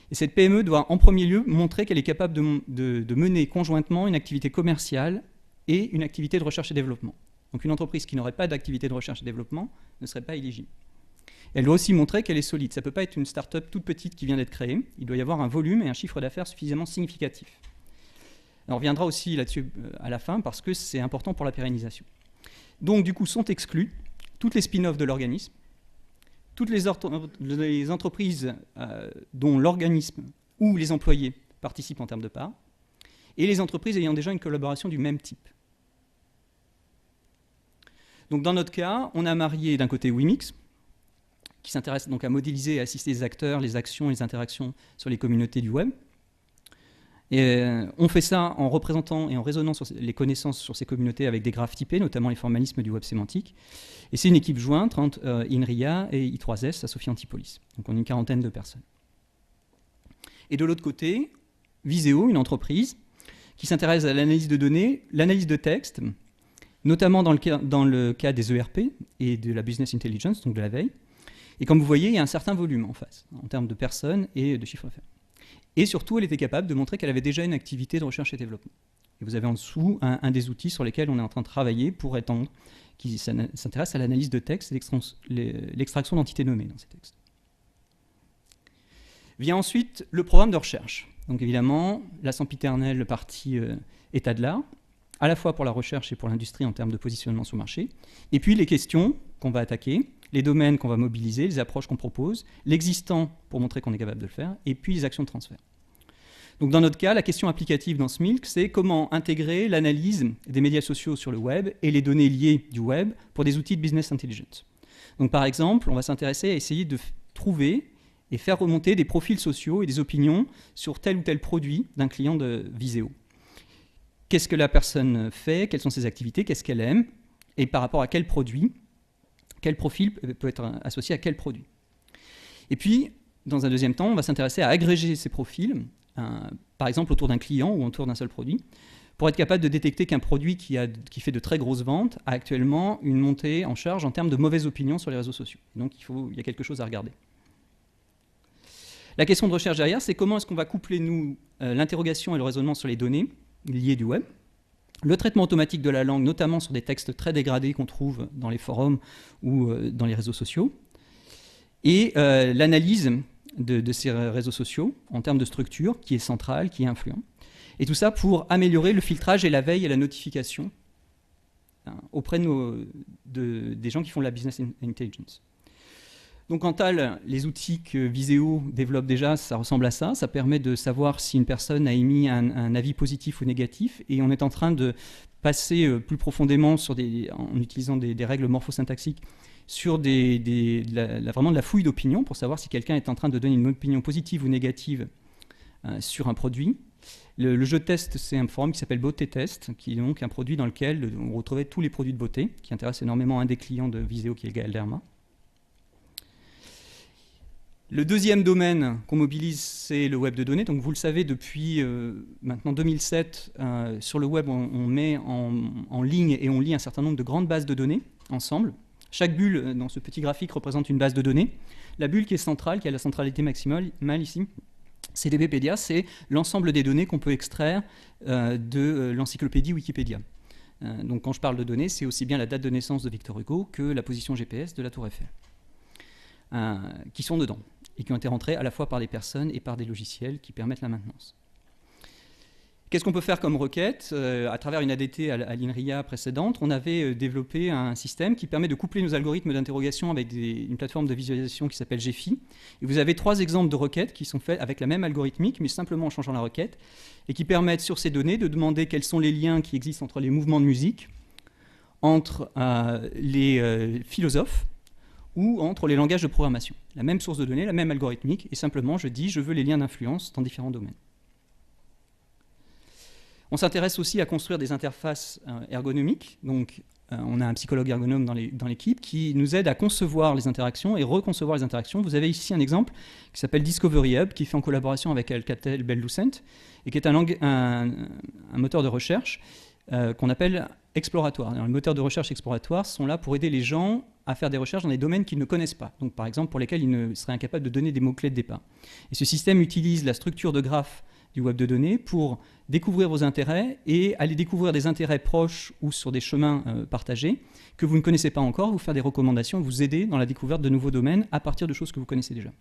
Et cette PME doit en premier lieu montrer qu'elle est capable de mener conjointement une activité commerciale et une activité de recherche et développement. Donc une entreprise qui n'aurait pas d'activité de recherche et développement ne serait pas éligible. Elle doit aussi montrer qu'elle est solide. Ça ne peut pas être une start-up toute petite qui vient d'être créée. Il doit y avoir un volume et un chiffre d'affaires suffisamment significatif. On reviendra aussi là-dessus à la fin parce que c'est important pour la pérennisation. Donc du coup sont exclus toutes les spin-offs de l'organisme, toutes les entreprises dont l'organisme ou les employés participent en termes de parts, et les entreprises ayant déjà une collaboration du même type. Donc dans notre cas, on a marié d'un côté WIMIX, qui s'intéresse donc à modéliser et assister les acteurs, les actions et les interactions sur les communautés du web. Et on fait ça en représentant et en raisonnant sur les connaissances sur ces communautés avec des graphes typés, notamment les formalismes du web sémantique. Et c'est une équipe jointe entre INRIA et I3S à Sophie Antipolis. Donc on est une 40aine de personnes. Et de l'autre côté, Viséo, une entreprise qui s'intéresse à l'analyse de données, l'analyse de texte, notamment dans le cas des ERP et de la business intelligence, donc de la veille. Et comme vous voyez, il y a un certain volume en face, en termes de personnes et de chiffre d'affaires. Et surtout, elle était capable de montrer qu'elle avait déjà une activité de recherche et développement. Et vous avez en dessous un des outils sur lesquels on est en train de travailler pour étendre, qui s'intéresse à l'analyse de texte et l'extraction d'entités nommées dans ces textes. Vient ensuite le programme de recherche. Donc évidemment, la sempiternelle partie état de l'art, à la fois pour la recherche et pour l'industrie en termes de positionnement sur le marché. Et puis les questions qu'on va attaquer, les domaines qu'on va mobiliser, les approches qu'on propose, l'existant pour montrer qu'on est capable de le faire, et puis les actions de transfert. Donc dans notre cas, la question applicative dans SMILK, c'est comment intégrer l'analyse des médias sociaux sur le web et les données liées du web pour des outils de business intelligence. Donc par exemple, on va s'intéresser à essayer de trouver et faire remonter des profils sociaux et des opinions sur tel ou tel produit d'un client de Viséo. Qu'est-ce que la personne fait, quelles sont ses activités, qu'est-ce qu'elle aime, et par rapport à quel produit, quel profil peut être associé à quel produit. Et puis, dans un deuxième temps, on va s'intéresser à agréger ces profils, par exemple autour d'un client ou autour d'un seul produit, pour être capable de détecter qu'un produit qui fait de très grosses ventes a actuellement une montée en charge en termes de mauvaises opinions sur les réseaux sociaux. Donc il y a quelque chose à regarder. La question de recherche derrière, c'est comment est-ce qu'on va coupler, nous, l'interrogation et le raisonnement sur les données liées du web, le traitement automatique de la langue, notamment sur des textes très dégradés qu'on trouve dans les forums ou dans les réseaux sociaux, et l'analyse de ces réseaux sociaux en termes de structure qui est centrale, qui est influent. Et tout ça pour améliorer le filtrage et la veille et la notification auprès des gens qui font de la business intelligence. Donc en TAL, les outils que Viséo développe déjà, ça ressemble à ça. Ça permet de savoir si une personne a émis un avis positif ou négatif. Et on est en train de passer plus profondément en utilisant des règles morphosyntaxiques sur vraiment de la fouille d'opinion pour savoir si quelqu'un est en train de donner une opinion positive ou négative sur un produit. Le jeu de test, c'est un forum qui s'appelle Beauté Test, qui est donc un produit dans lequel on retrouvait tous les produits de beauté, qui intéresse énormément un des clients de Viséo, qui est Galderma. Le deuxième domaine qu'on mobilise, c'est le web de données. Donc vous le savez, depuis maintenant 2007, sur le web, on met en ligne et on lit un certain nombre de grandes bases de données ensemble. Chaque bulle dans ce petit graphique représente une base de données. La bulle qui est centrale, qui a la centralité maximale ici, c'est DBpedia, c'est l'ensemble des données qu'on peut extraire de l'encyclopédie Wikipédia. Donc quand je parle de données, c'est aussi bien la date de naissance de Victor Hugo que la position GPS de la Tour Eiffel, qui sont dedans et qui ont été rentrés à la fois par des personnes et par des logiciels qui permettent la maintenance. Qu'est-ce qu'on peut faire comme requête ? À travers une ADT à l'INRIA précédente, on avait développé un système qui permet de coupler nos algorithmes d'interrogation avec une plateforme de visualisation qui s'appelle GEFI. Et vous avez 3 exemples de requêtes qui sont faites avec la même algorithmique, mais simplement en changeant la requête, et qui permettent sur ces données de demander quels sont les liens qui existent entre les mouvements de musique, entre les philosophes, ou entre les langages de programmation. La même source de données, la même algorithmique, et simplement je dis je veux les liens d'influence dans différents domaines. On s'intéresse aussi à construire des interfaces ergonomiques. Donc, on a un psychologue ergonome dans l'équipe qui nous aide à concevoir les interactions et reconcevoir les interactions. Vous avez ici un exemple qui s'appelle Discovery Hub, qui fait en collaboration avec Alcatel Bell Lucent, et qui est un moteur de recherche qu'on appelle exploratoire. Alors, les moteurs de recherche exploratoires sont là pour aider les gens à faire des recherches dans des domaines qu'ils ne connaissent pas. Donc, par exemple, pour lesquels ils ne seraient incapables de donner des mots-clés de départ. Et ce système utilise la structure de graphe du web de données pour découvrir vos intérêts et aller découvrir des intérêts proches ou sur des chemins partagés que vous ne connaissez pas encore, vous faire des recommandations, vous aider dans la découverte de nouveaux domaines à partir de choses que vous connaissez déjà.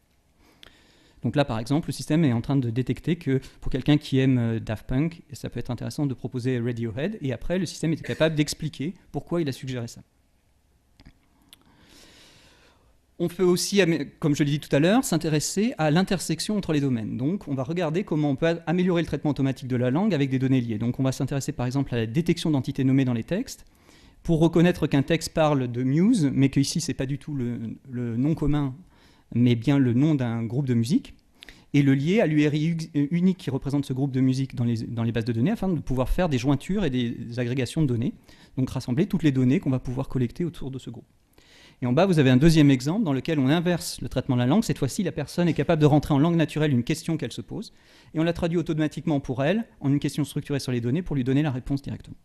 Donc là, par exemple, le système est en train de détecter que pour quelqu'un qui aime Daft Punk, ça peut être intéressant de proposer Radiohead, et après, le système est capable d'expliquer pourquoi il a suggéré ça. On peut aussi, comme je l'ai dit tout à l'heure, s'intéresser à l'intersection entre les domaines. Donc, on va regarder comment on peut améliorer le traitement automatique de la langue avec des données liées. Donc, on va s'intéresser par exemple à la détection d'entités nommées dans les textes, pour reconnaître qu'un texte parle de Muse, mais qu'ici, ce n'est pas du tout le nom commun, mais bien le nom d'un groupe de musique, et le lier à l'URI unique qui représente ce groupe de musique dans les bases de données, afin de pouvoir faire des jointures et des agrégations de données, donc rassembler toutes les données qu'on va pouvoir collecter autour de ce groupe. Et en bas, vous avez un deuxième exemple dans lequel on inverse le traitement de la langue. Cette fois-ci, la personne est capable de rentrer en langue naturelle une question qu'elle se pose, et on la traduit automatiquement pour elle en une question structurée sur les données pour lui donner la réponse directement.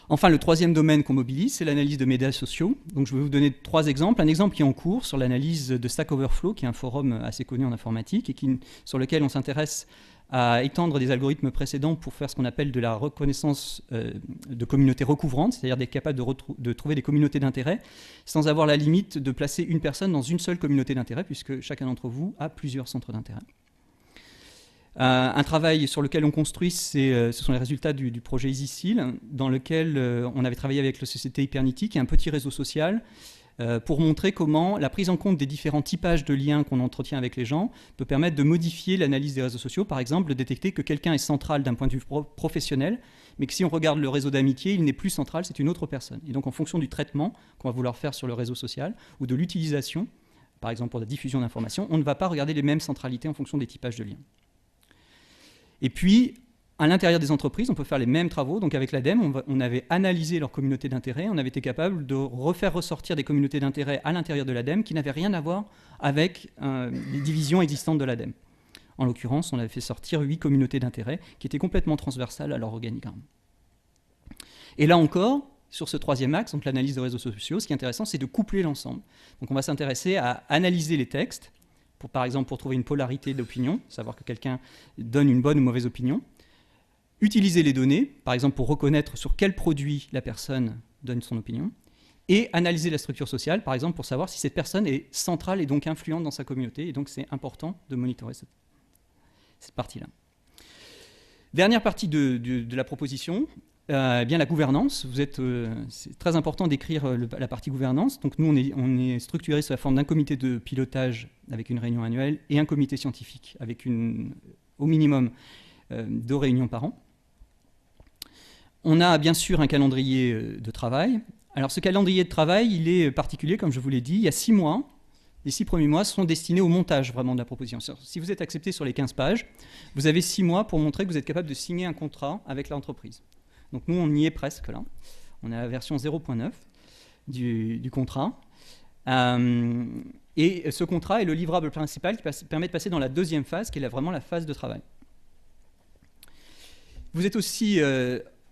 Enfin, le troisième domaine qu'on mobilise, c'est l'analyse de médias sociaux. Donc, je vais vous donner 3 exemples. Un exemple qui est en cours sur l'analyse de Stack Overflow, qui est un forum assez connu en informatique, et sur lequel on s'intéresse à étendre des algorithmes précédents pour faire ce qu'on appelle de la reconnaissance de communautés recouvrantes, c'est-à-dire d'être capable de trouver des communautés d'intérêt sans avoir la limite de placer une personne dans une seule communauté d'intérêt, puisque chacun d'entre vous a plusieurs centres d'intérêt. Un travail sur lequel on construit, ce sont les résultats du projet EasySeal, dans lequel on avait travaillé avec la société Hypernity, qui est un petit réseau social pour montrer comment la prise en compte des différents typages de liens qu'on entretient avec les gens peut permettre de modifier l'analyse des réseaux sociaux, par exemple de détecter que quelqu'un est central d'un point de vue professionnel, mais que si on regarde le réseau d'amitié, il n'est plus central, c'est une autre personne. Et donc en fonction du traitement qu'on va vouloir faire sur le réseau social ou de l'utilisation, par exemple pour la diffusion d'informations, on ne va pas regarder les mêmes centralités en fonction des typages de liens. Et puis, à l'intérieur des entreprises, on peut faire les mêmes travaux. Donc avec l'ADEME, on avait analysé leur communauté d'intérêt, on avait été capable de refaire ressortir des communautés d'intérêt à l'intérieur de l'ADEME qui n'avaient rien à voir avec les divisions existantes de l'ADEME. En l'occurrence, on avait fait sortir 8 communautés d'intérêt qui étaient complètement transversales à leur organigramme. Et là encore, sur ce troisième axe, donc l'analyse de réseaux sociaux, ce qui est intéressant, c'est de coupler l'ensemble. Donc on va s'intéresser à analyser les textes, par exemple pour trouver une polarité d'opinion, savoir que quelqu'un donne une bonne ou mauvaise opinion. Utiliser les données, par exemple pour reconnaître sur quel produit la personne donne son opinion, et analyser la structure sociale, par exemple pour savoir si cette personne est centrale et donc influente dans sa communauté, et donc c'est important de monitorer cette partie-là. Dernière partie de la proposition, bien la gouvernance. C'est très important d'écrire la partie gouvernance. Donc nous, on est structuré sous la forme d'un comité de pilotage avec une réunion annuelle et un comité scientifique avec au minimum 2 réunions par an. On a bien sûr un calendrier de travail. Alors ce calendrier de travail, il est particulier, comme je vous l'ai dit. Il y a 6 mois. Les 6 premiers mois sont destinés au montage vraiment de la proposition. Si vous êtes accepté sur les 15 pages, vous avez 6 mois pour montrer que vous êtes capable de signer un contrat avec l'entreprise. Donc nous, on y est presque là. On est à la version 0.9 du contrat. Et ce contrat est le livrable principal qui permet de passer dans la deuxième phase, qui est vraiment la phase de travail. Vous êtes aussi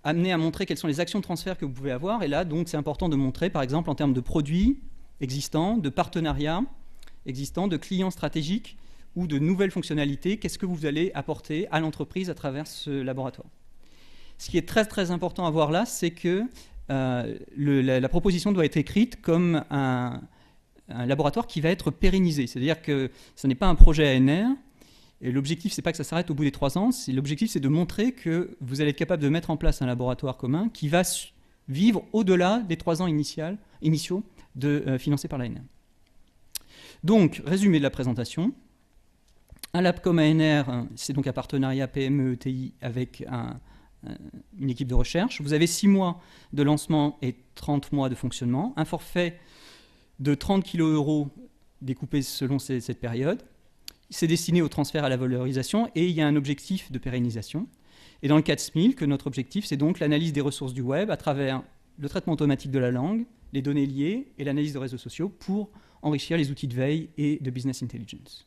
amené à montrer quelles sont les actions de transfert que vous pouvez avoir. Et là, donc, c'est important de montrer, par exemple, en termes de produits existants, de partenariats existants, de clients stratégiques ou de nouvelles fonctionnalités, qu'est-ce que vous allez apporter à l'entreprise à travers ce laboratoire. Ce qui est très, très important à voir là, c'est que la proposition doit être écrite comme un laboratoire qui va être pérennisé. C'est-à-dire que ce n'est pas un projet ANR. Et l'objectif, ce n'est pas que ça s'arrête au bout des 3 ans. L'objectif, c'est de montrer que vous allez être capable de mettre en place un laboratoire commun qui va vivre au-delà des 3 ans initiaux financés par l'ANR. Donc, résumé de la présentation. Un lab comme ANR, c'est donc un partenariat PME-ETI avec une équipe de recherche. Vous avez 6 mois de lancement et 30 mois de fonctionnement. Un forfait de 30 kg découpé selon cette période. C'est destiné au transfert à la valorisation et il y a un objectif de pérennisation. Et dans le cas de SMILK, notre objectif, c'est donc l'analyse des ressources du web à travers le traitement automatique de la langue, les données liées et l'analyse de réseaux sociaux pour enrichir les outils de veille et de business intelligence.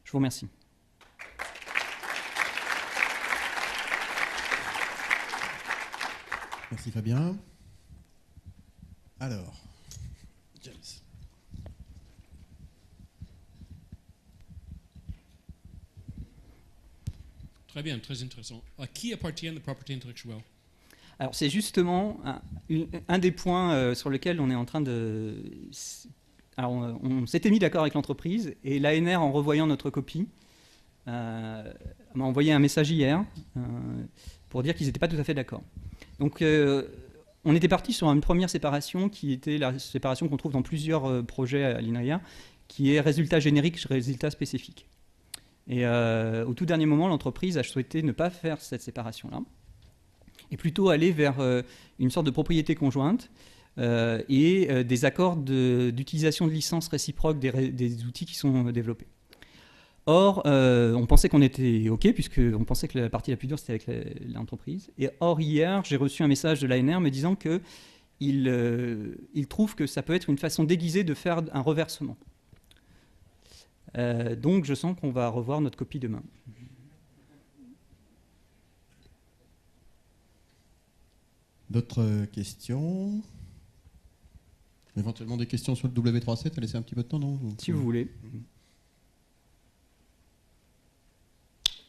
Je vous remercie. Merci Fabien. Alors, James. Très bien, très intéressant. À qui appartient la propriété intellectuelle? Alors c'est justement un des points sur lesquels on est en train de... Alors on s'était mis d'accord avec l'entreprise et l'ANR, en revoyant notre copie, m'a envoyé un message hier pour dire qu'ils n'étaient pas tout à fait d'accord. Donc on était parti sur une première séparation qui était la séparation qu'on trouve dans plusieurs projets à l'INRIA, qui est résultat générique, résultat spécifique. Et au tout dernier moment, l'entreprise a souhaité ne pas faire cette séparation-là, et plutôt aller vers une sorte de propriété conjointe et des accords d'utilisation de licences réciproques des outils qui sont développés. Or, on pensait qu'on était OK, puisqu'on pensait que la partie la plus dure, c'était avec l'entreprise. Et or, hier, j'ai reçu un message de l'ANR me disant qu'il trouve que ça peut être une façon déguisée de faire un reversement. Donc, je sens qu'on va revoir notre copie demain. D'autres questions? Éventuellement des questions sur le W3C, t'as laissé un petit peu de temps, non? Si vous voulez.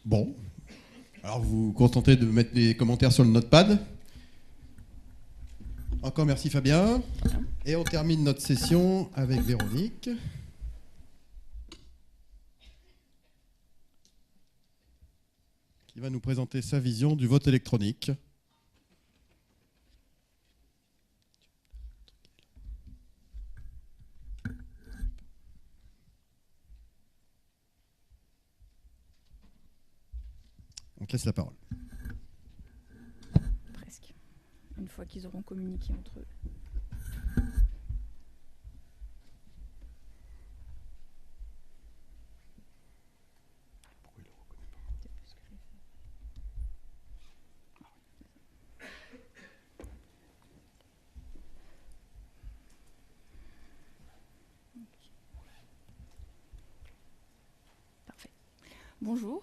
Bon. Alors vous vous contentez de mettre des commentaires sur le notepad. Encore merci Fabien. Et on termine notre session avec Véronique. Qui va nous présenter sa vision du vote électronique. On te laisse la parole. Presque. Une fois qu'ils auront communiqué entre eux. Bonjour.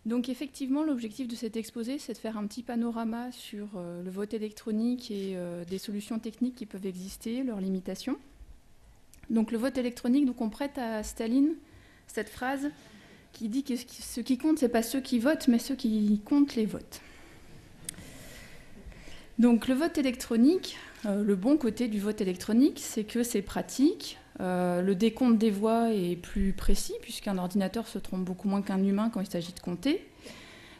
Donc effectivement, l'objectif de cet exposé, c'est de faire un petit panorama sur le vote électronique et des solutions techniques qui peuvent exister, leurs limitations. Donc le vote électronique, donc on prête à Staline cette phrase qui dit que ce qui compte, ce n'est pas ceux qui votent, mais ceux qui comptent les votes. Donc le vote électronique, le bon côté du vote électronique, c'est que c'est pratique. Le décompte des voix est plus précis, puisqu'un ordinateur se trompe beaucoup moins qu'un humain quand il s'agit de compter,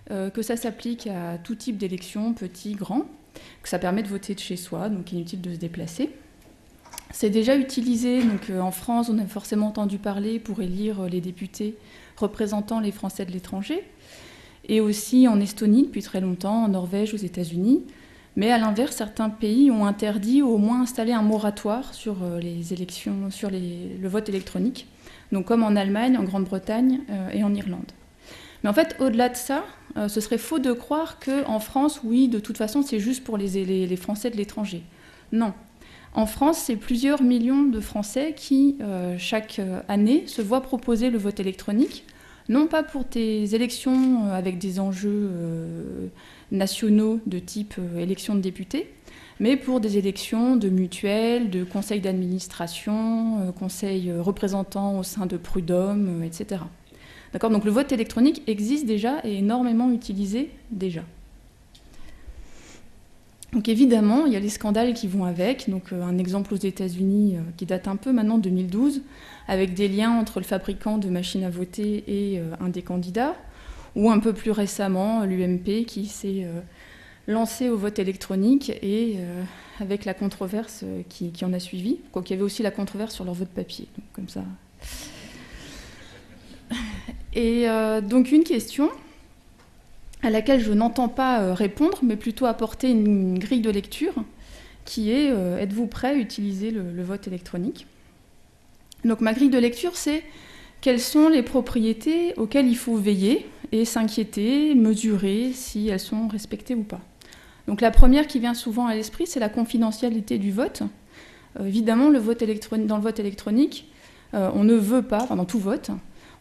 que ça s'applique à tout type d'élection, petit, grand, que ça permet de voter de chez soi, donc inutile de se déplacer. C'est déjà utilisé, donc en France, on a forcément entendu parler pour élire les députés représentant les Français de l'étranger, et aussi en Estonie depuis très longtemps, en Norvège, aux États-Unis. Mais à l'inverse, certains pays ont interdit ou au moins installé un moratoire sur les élections, sur le vote électronique, donc comme en Allemagne, en Grande-Bretagne et en Irlande. Mais en fait, au-delà de ça, ce serait faux de croire qu'en France, oui, de toute façon, c'est juste pour les Français de l'étranger. Non. En France, c'est plusieurs millions de Français qui, chaque année, se voient proposer le vote électronique, non pas pour des élections avec des enjeux nationaux de type élection de députés, mais pour des élections de mutuelles, de conseils d'administration, conseils représentants au sein de prud'hommes, etc. D'accord ? Donc le vote électronique existe déjà et est énormément utilisé déjà. Donc évidemment, il y a les scandales qui vont avec. Donc un exemple aux États-Unis qui date un peu maintenant, 2012, avec des liens entre le fabricant de machines à voter et un des candidats, ou un peu plus récemment, l'UMP qui s'est lancé au vote électronique et avec la controverse qui en a suivi. Quoiqu'il y avait aussi la controverse sur leur vote papier. Donc, comme ça. Et donc une question à laquelle je n'entends pas répondre, mais plutôt apporter une grille de lecture, qui est êtes-vous prêt à utiliser le vote électronique ? Donc ma grille de lecture, c'est quelles sont les propriétés auxquelles il faut veiller et s'inquiéter, mesurer si elles sont respectées ou pas. Donc la première qui vient souvent à l'esprit, c'est la confidentialité du vote. Évidemment, dans le vote électronique, on ne veut pas, dans tout vote,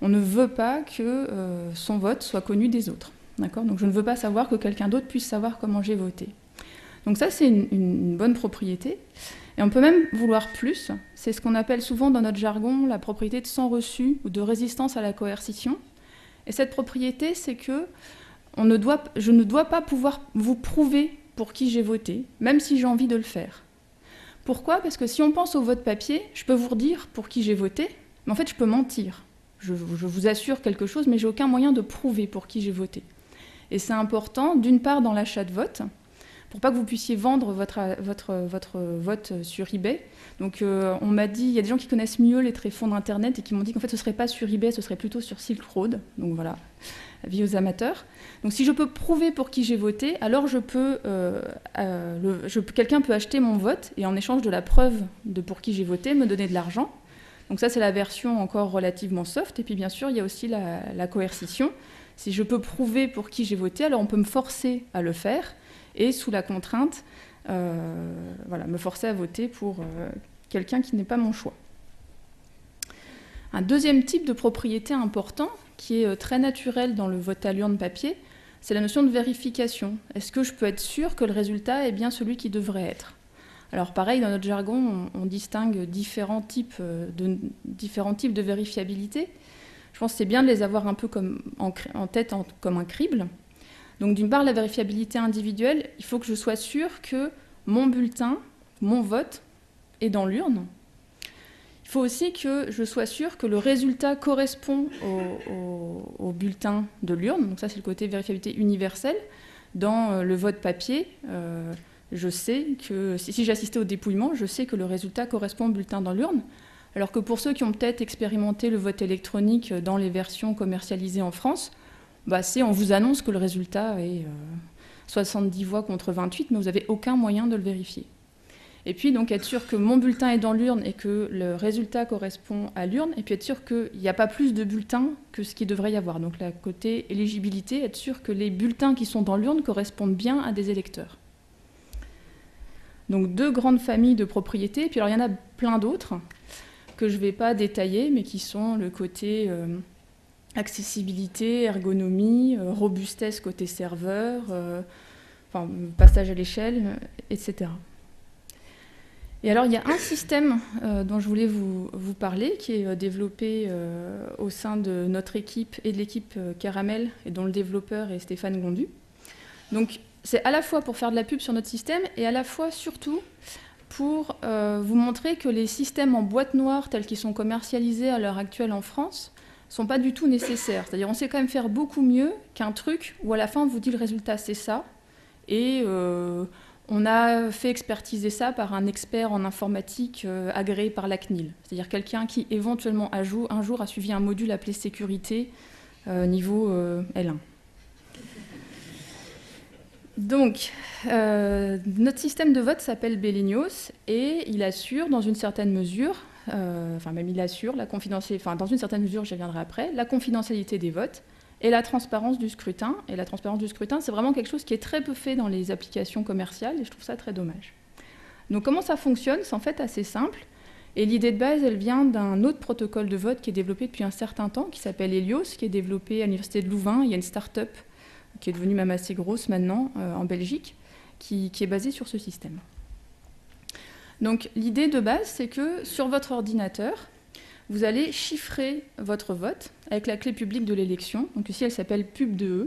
on ne veut pas que son vote soit connu des autres. D'accord ? Donc je ne veux pas savoir que quelqu'un d'autre puisse savoir comment j'ai voté. Donc ça, c'est une bonne propriété. Et on peut même vouloir plus. C'est ce qu'on appelle souvent dans notre jargon la propriété de sans reçu ou de résistance à la coercition. Et cette propriété, c'est que je ne dois pas pouvoir vous prouver pour qui j'ai voté, même si j'ai envie de le faire. Pourquoi ? Parce que si on pense au vote papier, je peux vous redire pour qui j'ai voté, mais en fait, je peux mentir. Je vous assure quelque chose, mais j'ai aucun moyen de prouver pour qui j'ai voté. Et c'est important, d'une part, dans l'achat de vote, pour pas que vous puissiez vendre votre vote sur eBay. Donc on m'a dit, il y a des gens qui connaissent mieux les tréfonds d'Internet et qui m'ont dit qu'en fait ce serait pas sur eBay, ce serait plutôt sur Silk Road. Donc voilà, avis aux amateurs. Donc si je peux prouver pour qui j'ai voté, alors quelqu'un peut acheter mon vote et en échange de la preuve de pour qui j'ai voté, me donner de l'argent. Donc ça c'est la version encore relativement soft. Et puis bien sûr il y a aussi la coercition. Si je peux prouver pour qui j'ai voté, alors on peut me forcer à le faire. Et sous la contrainte, me forcer à voter pour quelqu'un qui n'est pas mon choix. Un deuxième type de propriété important, qui est très naturel dans le vote à l'urne papier, c'est la notion de vérification. Est-ce que je peux être sûr que le résultat est bien celui qui devrait être ? Alors pareil, dans notre jargon, on distingue différents types de vérifiabilité. Je pense que c'est bien de les avoir un peu en tête comme un crible. Donc d'une part, la vérifiabilité individuelle, il faut que je sois sûr que mon bulletin, mon vote, est dans l'urne. Il faut aussi que je sois sûr que le résultat correspond au bulletin de l'urne. Donc ça, c'est le côté vérifiabilité universelle. Dans le vote papier, je sais que si j'assistais au dépouillement, je sais que le résultat correspond au bulletin dans l'urne. Alors que pour ceux qui ont peut-être expérimenté le vote électronique dans les versions commercialisées en France, c'est on vous annonce que le résultat est 70 voix contre 28, mais vous n'avez aucun moyen de le vérifier. Et puis donc être sûr que mon bulletin est dans l'urne et que le résultat correspond à l'urne, et puis être sûr qu'il n'y a pas plus de bulletins que ce qu'il devrait y avoir. Donc la côté éligibilité, être sûr que les bulletins qui sont dans l'urne correspondent bien à des électeurs. Donc 2 grandes familles de propriétés, et puis alors il y en a plein d'autres que je ne vais pas détailler, mais qui sont le côté accessibilité, ergonomie, robustesse côté serveur, passage à l'échelle, etc. Et alors, il y a un système dont je voulais vous parler, qui est développé au sein de notre équipe et de l'équipe Caramel, et dont le développeur est Stéphane Gondu. Donc, c'est à la fois pour faire de la pub sur notre système, et à la fois, surtout, pour vous montrer que les systèmes en boîte noire, tels qu'ils sont commercialisés à l'heure actuelle en France, ne sont pas du tout nécessaires. C'est-à-dire, on sait quand même faire beaucoup mieux qu'un truc où, à la fin, on vous dit le résultat, c'est ça, et... on a fait expertiser ça par un expert en informatique agréé par la CNIL, c'est-à-dire quelqu'un qui éventuellement un jour a suivi un module appelé sécurité niveau L1. Donc, notre système de vote s'appelle Belenios et il assure dans une certaine mesure, il assure la confidentialité, dans une certaine mesure, j'y reviendrai après, la confidentialité des votes et la transparence du scrutin. Et la transparence du scrutin, c'est vraiment quelque chose qui est très peu fait dans les applications commerciales, et je trouve ça très dommage. Donc comment ça fonctionne? C'est en fait assez simple. Et l'idée de base, elle vient d'un autre protocole de vote qui est développé depuis un certain temps, qui s'appelle Helios, qui est développé à l'Université de Louvain. Il y a une start-up qui est devenue même assez grosse maintenant, en Belgique, qui est basée sur ce système. Donc l'idée de base, c'est que sur votre ordinateur, vous allez chiffrer votre vote avec la clé publique de l'élection. Donc ici, elle s'appelle pub2e.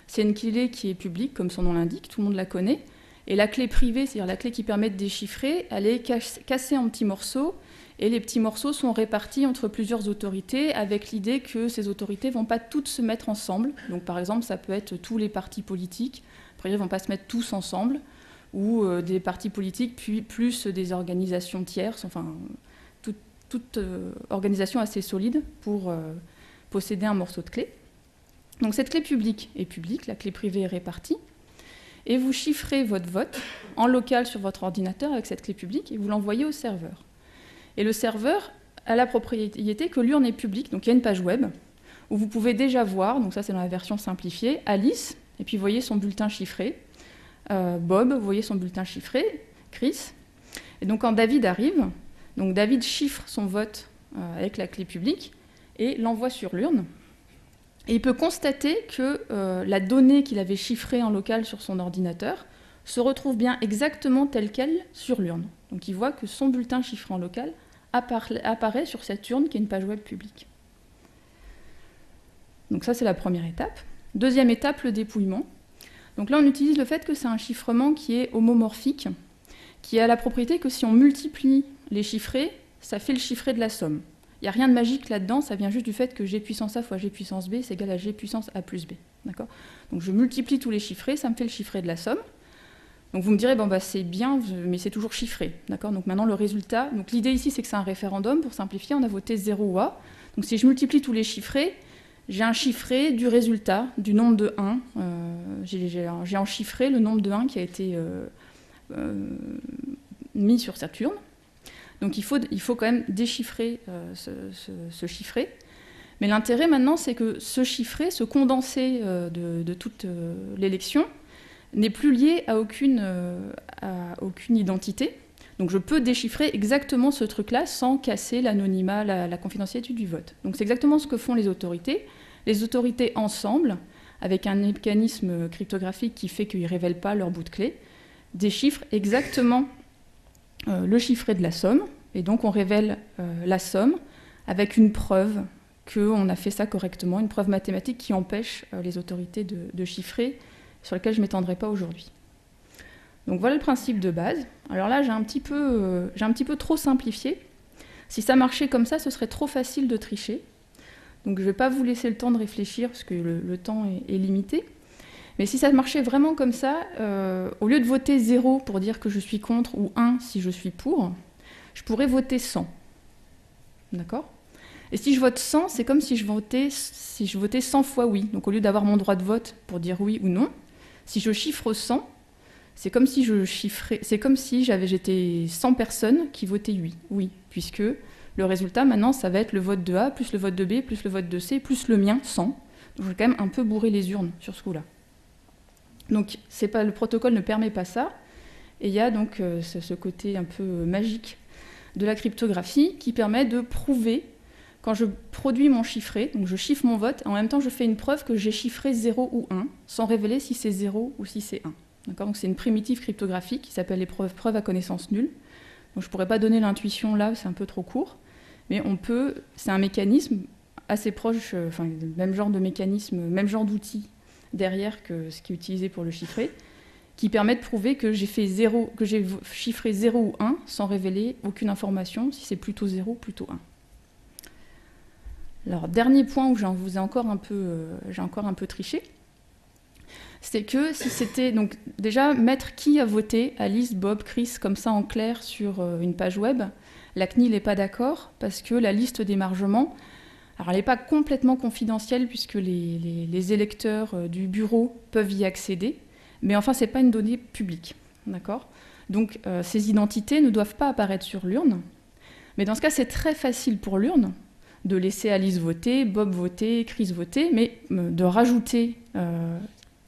C'est une clé qui est publique, comme son nom l'indique, tout le monde la connaît. Et la clé privée, c'est-à-dire la clé qui permet de déchiffrer, elle est cassée en petits morceaux. Et les petits morceaux sont répartis entre plusieurs autorités, avec l'idée que ces autorités ne vont pas toutes se mettre ensemble. Donc par exemple, ça peut être tous les partis politiques. Après, ils ne vont pas se mettre tous ensemble. Ou des partis politiques, puis plus des organisations tierces, toute organisation assez solide pour posséder un morceau de clé. Donc cette clé publique est publique, la clé privée est répartie, et vous chiffrez votre vote en local sur votre ordinateur avec cette clé publique et vous l'envoyez au serveur. Et le serveur a la propriété que l'urne est publique, donc il y a une page web où vous pouvez déjà voir, donc ça c'est dans la version simplifiée, Alice, et puis vous voyez son bulletin chiffré, Bob, vous voyez son bulletin chiffré, Chris, et donc quand David arrive, donc David chiffre son vote avec la clé publique et l'envoie sur l'urne. Et il peut constater que la donnée qu'il avait chiffrée en local sur son ordinateur se retrouve bien exactement telle qu'elle sur l'urne. Donc il voit que son bulletin chiffré en local apparaît sur cette urne qui est une page web publique. Donc ça, c'est la première étape. Deuxième étape, le dépouillement. Donc là, on utilise le fait que c'est un chiffrement qui est homomorphique, qui a la propriété que si on multiplie les chiffrés, ça fait le chiffré de la somme. Il n'y a rien de magique là-dedans, ça vient juste du fait que G puissance A fois G puissance B, c'est égal à G puissance A plus B. D'accord ? Donc je multiplie tous les chiffrés, ça me fait le chiffré de la somme. Donc vous me direz, c'est bien, mais c'est toujours chiffré. D'accord ? Donc maintenant, le résultat... Donc l'idée ici, c'est que c'est un référendum. Pour simplifier, on a voté 0 ou A. Donc si je multiplie tous les chiffrés, j'ai un chiffré du résultat, du nombre de 1. J'ai enchiffré le nombre de 1 qui a été mis sur cette urne. Donc il faut quand même déchiffrer ce chiffré. Mais l'intérêt maintenant, c'est que ce chiffré, ce condensé de toute l'élection, n'est plus lié à aucune identité. Donc je peux déchiffrer exactement ce truc-là sans casser l'anonymat, la confidentialité du vote. Donc c'est exactement ce que font les autorités. Les autorités ensemble, avec un mécanisme cryptographique qui fait qu'ils ne révèlent pas leur bout de clé, déchiffrent exactement le chiffré de la somme. Et donc on révèle la somme avec une preuve qu'on a fait ça correctement, une preuve mathématique qui empêche les autorités de chiffrer, sur laquelle je ne m'étendrai pas aujourd'hui. Donc voilà le principe de base. Alors là, j'ai un petit peu trop simplifié. Si ça marchait comme ça, ce serait trop facile de tricher. Donc je ne vais pas vous laisser le temps de réfléchir, parce que le temps est limité. Mais si ça marchait vraiment comme ça, au lieu de voter 0 pour dire que je suis contre, ou 1 si je suis pour, je pourrais voter 100. D'accord ? Et si je vote 100, c'est comme si je votais 100 fois oui. Donc au lieu d'avoir mon droit de vote pour dire oui ou non, si je chiffre 100, c'est comme si j'étais 100 personnes qui votaient oui, puisque le résultat maintenant, ça va être le vote de A, plus le vote de B, plus le vote de C, plus le mien, 100. Donc je vais quand même un peu bourrer les urnes sur ce coup-là. Donc le protocole ne permet pas ça. Et il y a donc ce côté un peu magique de la cryptographie qui permet de prouver, quand je produis mon chiffré, donc je chiffre mon vote, en même temps je fais une preuve que j'ai chiffré 0 ou 1, sans révéler si c'est 0 ou si c'est 1. D'accord ? Donc c'est une primitive cryptographique qui s'appelle les preuves à connaissance nulle. Donc je ne pourrais pas donner l'intuition là, c'est un peu trop court, mais c'est un mécanisme assez proche, même genre de mécanisme, même genre d'outil derrière que ce qui est utilisé pour le chiffrer, qui permet de prouver que j'ai chiffré 0 ou 1 sans révéler aucune information, si c'est plutôt 0 ou plutôt 1. Alors, dernier point où j'ai encore un peu triché, c'est que si c'était, donc déjà, mettre qui a voté, Alice, Bob, Chris, comme ça en clair sur une page web, la CNIL n'est pas d'accord, parce que la liste d'émargement, alors elle n'est pas complètement confidentielle, puisque les électeurs du bureau peuvent y accéder, mais enfin, ce n'est pas une donnée publique, d'accord ? Donc, ces identités ne doivent pas apparaître sur l'urne, mais dans ce cas, c'est très facile pour l'urne de laisser Alice voter, Bob voter, Chris voter, mais de rajouter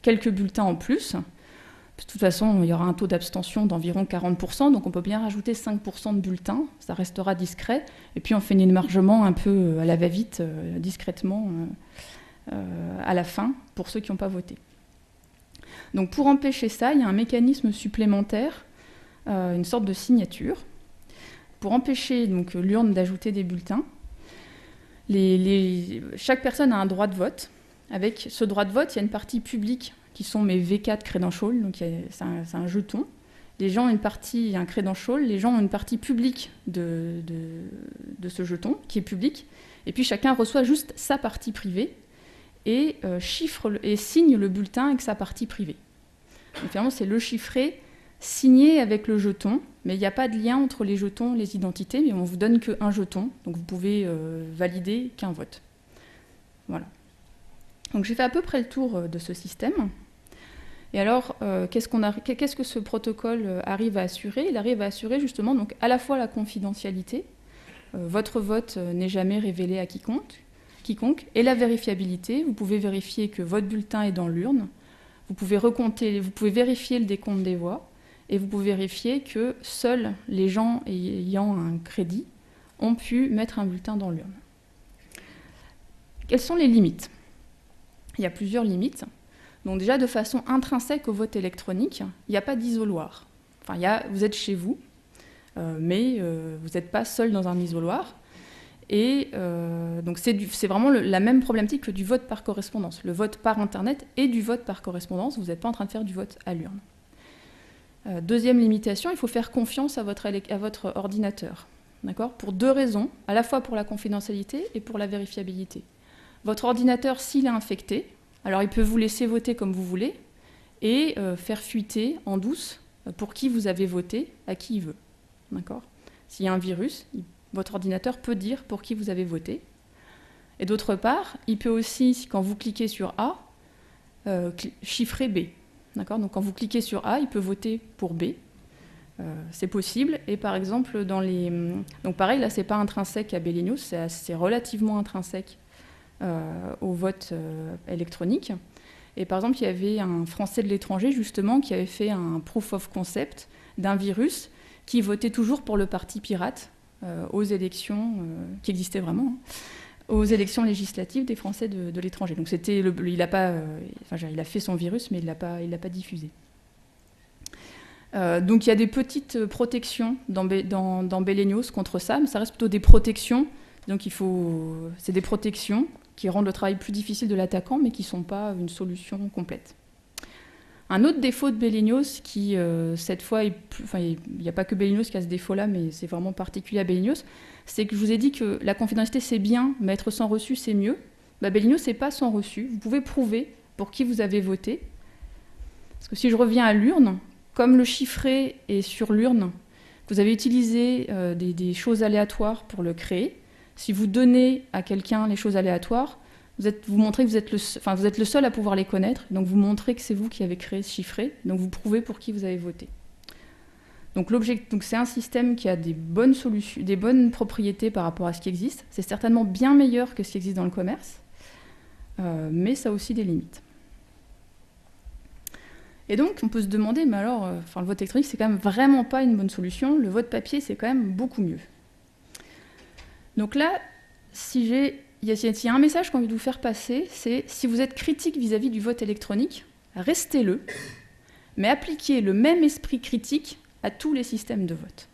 quelques bulletins en plus. De toute façon, il y aura un taux d'abstention d'environ 40%, donc on peut bien rajouter 5% de bulletins, ça restera discret, et puis on fait un émargement un peu à la va-vite, discrètement, à la fin, pour ceux qui n'ont pas voté. Donc pour empêcher ça, il y a un mécanisme supplémentaire, une sorte de signature, pour empêcher donc l'urne d'ajouter des bulletins. Chaque personne a un droit de vote. Avec ce droit de vote, il y a une partie publique qui sont mes V4 credentials, donc c'est un jeton. Les gens ont une partie, un credential, les gens ont une partie publique de ce jeton, qui est public, et puis chacun reçoit juste sa partie privée et signe le bulletin avec sa partie privée. Donc finalement, c'est le chiffré signé avec le jeton, mais il n'y a pas de lien entre les jetons et les identités, mais on ne vous donne qu'un jeton, donc vous pouvez valider qu'un vote. Voilà. Donc j'ai fait à peu près le tour de ce système. Et alors, qu'est-ce que ce protocole arrive à assurer ? Il arrive à assurer justement donc, à la fois la confidentialité, votre vote n'est jamais révélé à quiconque, et la vérifiabilité. Vous pouvez vérifier que votre bulletin est dans l'urne, vous pouvez vérifier le décompte des voix, et vous pouvez vérifier que seuls les gens ayant un crédit ont pu mettre un bulletin dans l'urne. Quelles sont les limites ? Il y a plusieurs limites. Donc déjà, de façon intrinsèque au vote électronique, il n'y a pas d'isoloir. Enfin, vous êtes chez vous, mais vous n'êtes pas seul dans un isoloir. Et donc c'est vraiment la même problématique que du vote par correspondance. Le vote par Internet et du vote par correspondance, vous n'êtes pas en train de faire du vote à l'urne. Deuxième limitation, il faut faire confiance à votre ordinateur. D'accord ? Pour deux raisons, à la fois pour la confidentialité et pour la vérifiabilité. Votre ordinateur, s'il est infecté, alors il peut vous laisser voter comme vous voulez et faire fuiter en douce pour qui vous avez voté, à qui il veut. D'accord ? S'il y a un virus, votre ordinateur peut dire pour qui vous avez voté. Et d'autre part, il peut aussi, quand vous cliquez sur A, chiffrer B. D'accord ? Donc quand vous cliquez sur A, il peut voter pour B. C'est possible. Et par exemple, donc pareil, là, c'est pas intrinsèque à Belenius, c'est relativement intrinsèque au vote électronique. Et par exemple, il y avait un Français de l'étranger, justement, qui avait fait un proof of concept d'un virus qui votait toujours pour le parti pirate aux élections, qui existait vraiment, aux élections législatives des Français de l'étranger. Donc il a fait son virus, mais il l'a pas diffusé. Donc il y a des petites protections dans Belenius contre ça, mais ça reste plutôt des protections. Donc c'est des protections qui rendent le travail plus difficile de l'attaquant, mais qui ne sont pas une solution complète. Un autre défaut de Belenius, qui cette fois, il n'y a pas que Belenius qui a ce défaut-là, mais c'est vraiment particulier à Belenius, c'est que je vous ai dit que la confidentialité c'est bien, mais être sans reçu c'est mieux. Belenius c'est pas sans reçu. Vous pouvez prouver pour qui vous avez voté. Parce que si je reviens à l'urne, comme le chiffré est sur l'urne, vous avez utilisé des choses aléatoires pour le créer, Si vous donnez à quelqu'un les choses aléatoires, vous montrez que vous êtes le seul à pouvoir les connaître, donc vous montrez que c'est vous qui avez créé ce chiffré, donc vous prouvez pour qui vous avez voté. Donc c'est un système qui a des bonnes solutions, des bonnes propriétés par rapport à ce qui existe. C'est certainement bien meilleur que ce qui existe dans le commerce, mais ça a aussi des limites. Et donc on peut se demander, mais alors, le vote électronique c'est quand même vraiment pas une bonne solution, le vote papier c'est quand même beaucoup mieux. Donc là, s'il y a un message qu'on a envie de vous faire passer, c'est si vous êtes critique vis-à-vis du vote électronique, restez-le, mais appliquez le même esprit critique à tous les systèmes de vote.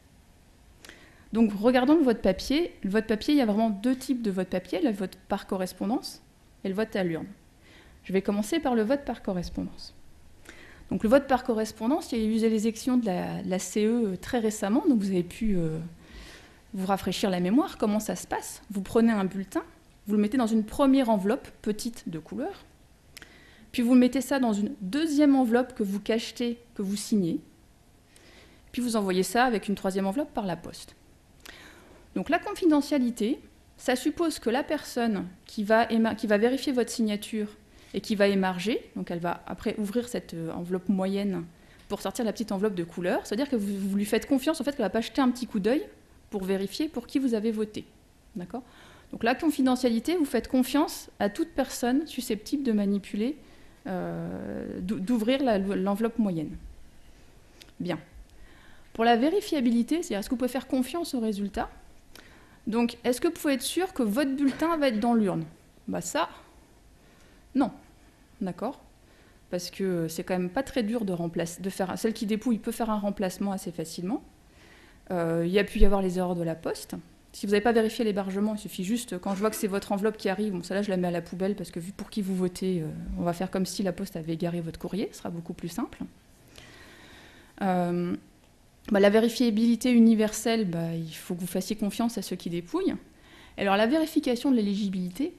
Donc regardons le vote papier. Le vote papier, il y a vraiment deux types de vote papier, le vote par correspondance et le vote à l'urne. Je vais commencer par le vote par correspondance. Donc le vote par correspondance, il y a eu les élections de la CE très récemment, donc vous avez pu vous rafraîchir la mémoire. Comment ça se passe? Vous prenez un bulletin, vous le mettez dans une première enveloppe petite de couleur, puis vous mettez ça dans une deuxième enveloppe que vous cachetez, que vous signez, puis vous envoyez ça avec une troisième enveloppe par la poste. Donc la confidentialité, ça suppose que la personne qui va vérifier votre signature et qui va émarger, donc elle va après ouvrir cette enveloppe moyenne pour sortir la petite enveloppe de couleur, c'est-à-dire que vous lui faites confiance, en fait, qu'elle ne va pas jeter un petit coup d'œil pour vérifier pour qui vous avez voté. D'accord ? Donc la confidentialité, vous faites confiance à toute personne susceptible de manipuler, d'ouvrir l'enveloppe moyenne. Bien. Pour la vérifiabilité, c'est-à-dire est-ce que vous pouvez faire confiance aux résultats? Donc, est-ce que vous pouvez être sûr que votre bulletin va être dans l'urne? Bah ça, non. D'accord? Parce que c'est quand même pas très dur de faire... Celle qui dépouille peut faire un remplacement assez facilement. Il y a pu y avoir les erreurs de la poste. Si vous n'avez pas vérifié l'hébergement, il suffit juste, quand je vois que c'est votre enveloppe qui arrive, bon, celle-là, je la mets à la poubelle parce que vu pour qui vous votez, on va faire comme si la poste avait égaré votre courrier, ce sera beaucoup plus simple. La vérifiabilité universelle, il faut que vous fassiez confiance à ceux qui dépouillent. Alors la vérification de l'éligibilité,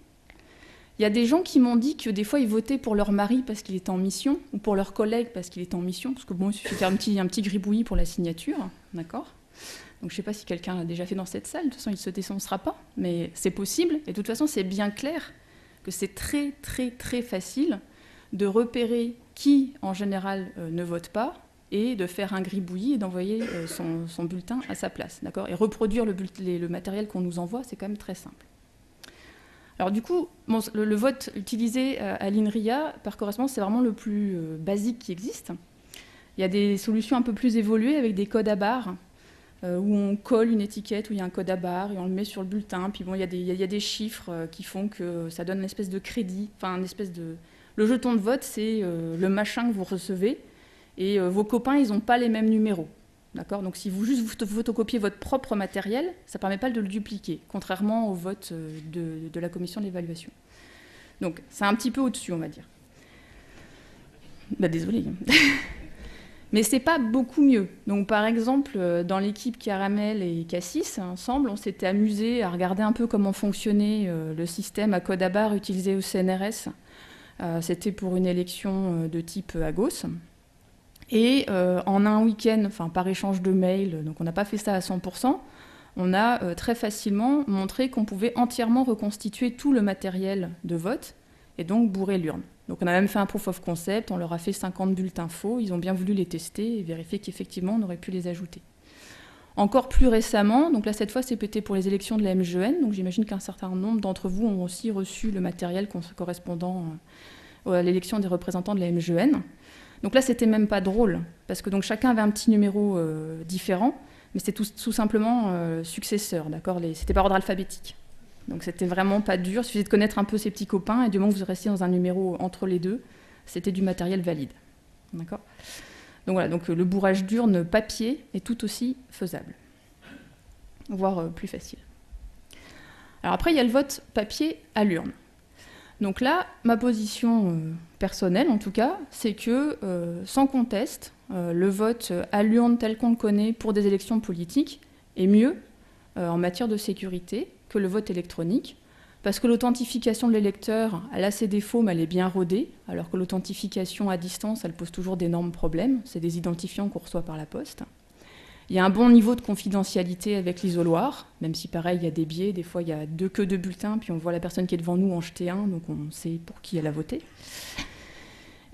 il y a des gens qui m'ont dit que des fois ils votaient pour leur mari parce qu'il était en mission, ou pour leur collègue parce qu'il était en mission, parce que bon, il suffit de faire un petit gribouillis pour la signature, d'accord ? Donc je ne sais pas si quelqu'un l'a déjà fait dans cette salle, de toute façon il ne se dénoncera pas, mais c'est possible, et de toute façon c'est bien clair que c'est très très très facile de repérer qui en général ne vote pas, et de faire un gribouillis et d'envoyer son bulletin à sa place, d'accord ? Et reproduire le matériel qu'on nous envoie, c'est quand même très simple. Alors du coup, le vote utilisé à l'INRIA par correspondance, c'est vraiment le plus basique qui existe. Il y a des solutions un peu plus évoluées avec des codes à barres, où on colle une étiquette, où il y a un code à barres, et on le met sur le bulletin, puis bon, il y a des chiffres qui font que ça donne une espèce de crédit, enfin une espèce de... Le jeton de vote, c'est le machin que vous recevez, et vos copains, ils n'ont pas les mêmes numéros. D'accord ? Donc si vous photocopiez votre propre matériel, ça ne permet pas de le dupliquer, contrairement au vote de la commission d'évaluation. Donc c'est un petit peu au-dessus, on va dire. Désolé. Mais c'est pas beaucoup mieux. Donc par exemple, dans l'équipe Caramel et Cassis, ensemble, on s'était amusé à regarder un peu comment fonctionnait le système à code à barres utilisé au CNRS. C'était pour une élection de type Agos. Et en un week-end, enfin par échange de mails, donc on n'a pas fait ça à 100%, on a très facilement montré qu'on pouvait entièrement reconstituer tout le matériel de vote et donc bourrer l'urne. Donc on a même fait un proof of concept, on leur a fait 50 bulletins faux, ils ont bien voulu les tester et vérifier qu'effectivement on aurait pu les ajouter. Encore plus récemment, donc là cette fois c'était pour les élections de la MGEN, donc j'imagine qu'un certain nombre d'entre vous ont aussi reçu le matériel correspondant à l'élection des représentants de la MGEN. Donc là, c'était même pas drôle, parce que donc, chacun avait un petit numéro différent, mais c'était tout simplement successeur, d'accord ? C'était par ordre alphabétique. Donc c'était vraiment pas dur, il suffisait de connaître un peu ses petits copains, et du moment que vous restiez dans un numéro entre les deux, c'était du matériel valide. D'accord ? Donc voilà, donc le bourrage d'urne papier est tout aussi faisable, voire plus facile. Alors après, il y a le vote papier à l'urne. Donc là, ma position personnelle, en tout cas, c'est que, sans conteste, le vote à l'urne tel qu'on le connaît pour des élections politiques est mieux en matière de sécurité que le vote électronique, parce que l'authentification de l'électeur, elle a ses défauts, mais elle est bien rodée, alors que l'authentification à distance, elle pose toujours d'énormes problèmes. C'est des identifiants qu'on reçoit par la poste. Il y a un bon niveau de confidentialité avec l'isoloir, même si pareil, il y a des biais. Des fois, il y a deux queues de bulletins, puis on voit la personne qui est devant nous en jeter un, donc on sait pour qui elle a voté.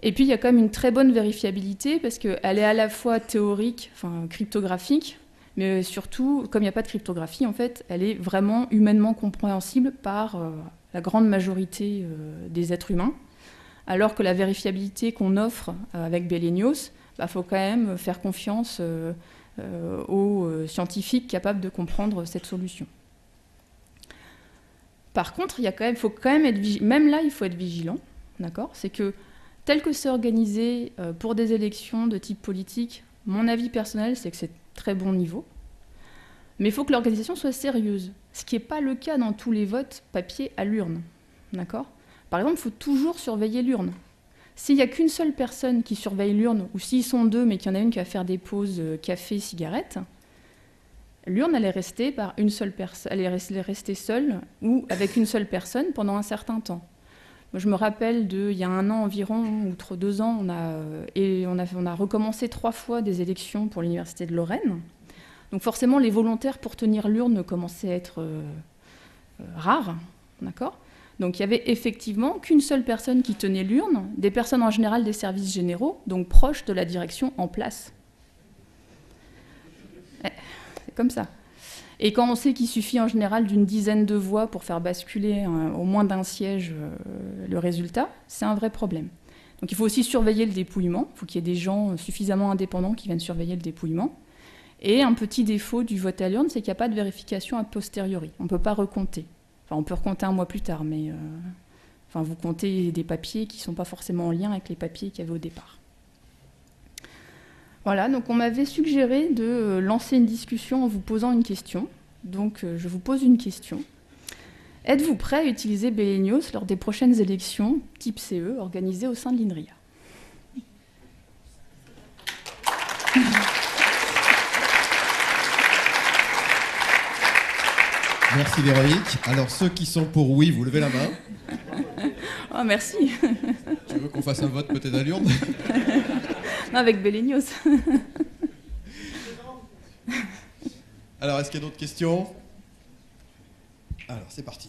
Et puis, il y a quand même une très bonne vérifiabilité, parce qu'elle est à la fois théorique, enfin cryptographique, mais surtout, comme il n'y a pas de cryptographie, en fait, elle est vraiment humainement compréhensible par la grande majorité des êtres humains, alors que la vérifiabilité qu'on offre avec Belenios, faut quand même faire confiance aux scientifiques capables de comprendre cette solution. Par contre, faut quand même être vigilant. Même là, il faut être vigilant, d'accord ? C'est que tel que c'est organisé pour des élections de type politique, mon avis personnel, c'est que c'est très bon niveau. Mais il faut que l'organisation soit sérieuse, ce qui n'est pas le cas dans tous les votes papier à l'urne, d'accord ? Par exemple, il faut toujours surveiller l'urne. S'il n'y a qu'une seule personne qui surveille l'urne, ou s'ils sont deux, mais qu'il y en a une qui va faire des pauses café, cigarette, l'urne, elle est restée par une seule personne, elle est restée seule ou avec une seule personne pendant un certain temps. Moi, je me rappelle il y a 1 an environ, ou 2 ans, on a recommencé 3 fois des élections pour l'Université de Lorraine. Donc forcément, les volontaires pour tenir l'urne commençaient à être rares, d'accord ? Donc il y avait effectivement qu'une seule personne qui tenait l'urne, des personnes en général des services généraux, donc proches de la direction en place. C'est comme ça. Et quand on sait qu'il suffit en général d'une dizaine de voix pour faire basculer au moins d'un siège le résultat, c'est un vrai problème. Donc il faut aussi surveiller le dépouillement, il faut qu'il y ait des gens suffisamment indépendants qui viennent surveiller le dépouillement. Et un petit défaut du vote à l'urne, c'est qu'il n'y a pas de vérification a posteriori. On ne peut pas recompter. Enfin, on peut recompter 1 mois plus tard, mais vous comptez des papiers qui ne sont pas forcément en lien avec les papiers qu'il y avait au départ. Voilà, donc on m'avait suggéré de lancer une discussion en vous posant une question. Donc je vous pose une question. Êtes-vous prêt à utiliser Belenios lors des prochaines élections type CE organisées au sein de l'INRIA ? Merci Véronique. Alors ceux qui sont pour oui, vous levez la main. Oh, merci. Tu veux qu'on fasse un vote peut-être à l'urne ? Non, avec Belenios. Alors, est-ce qu'il y a d'autres questions ? Alors, c'est parti.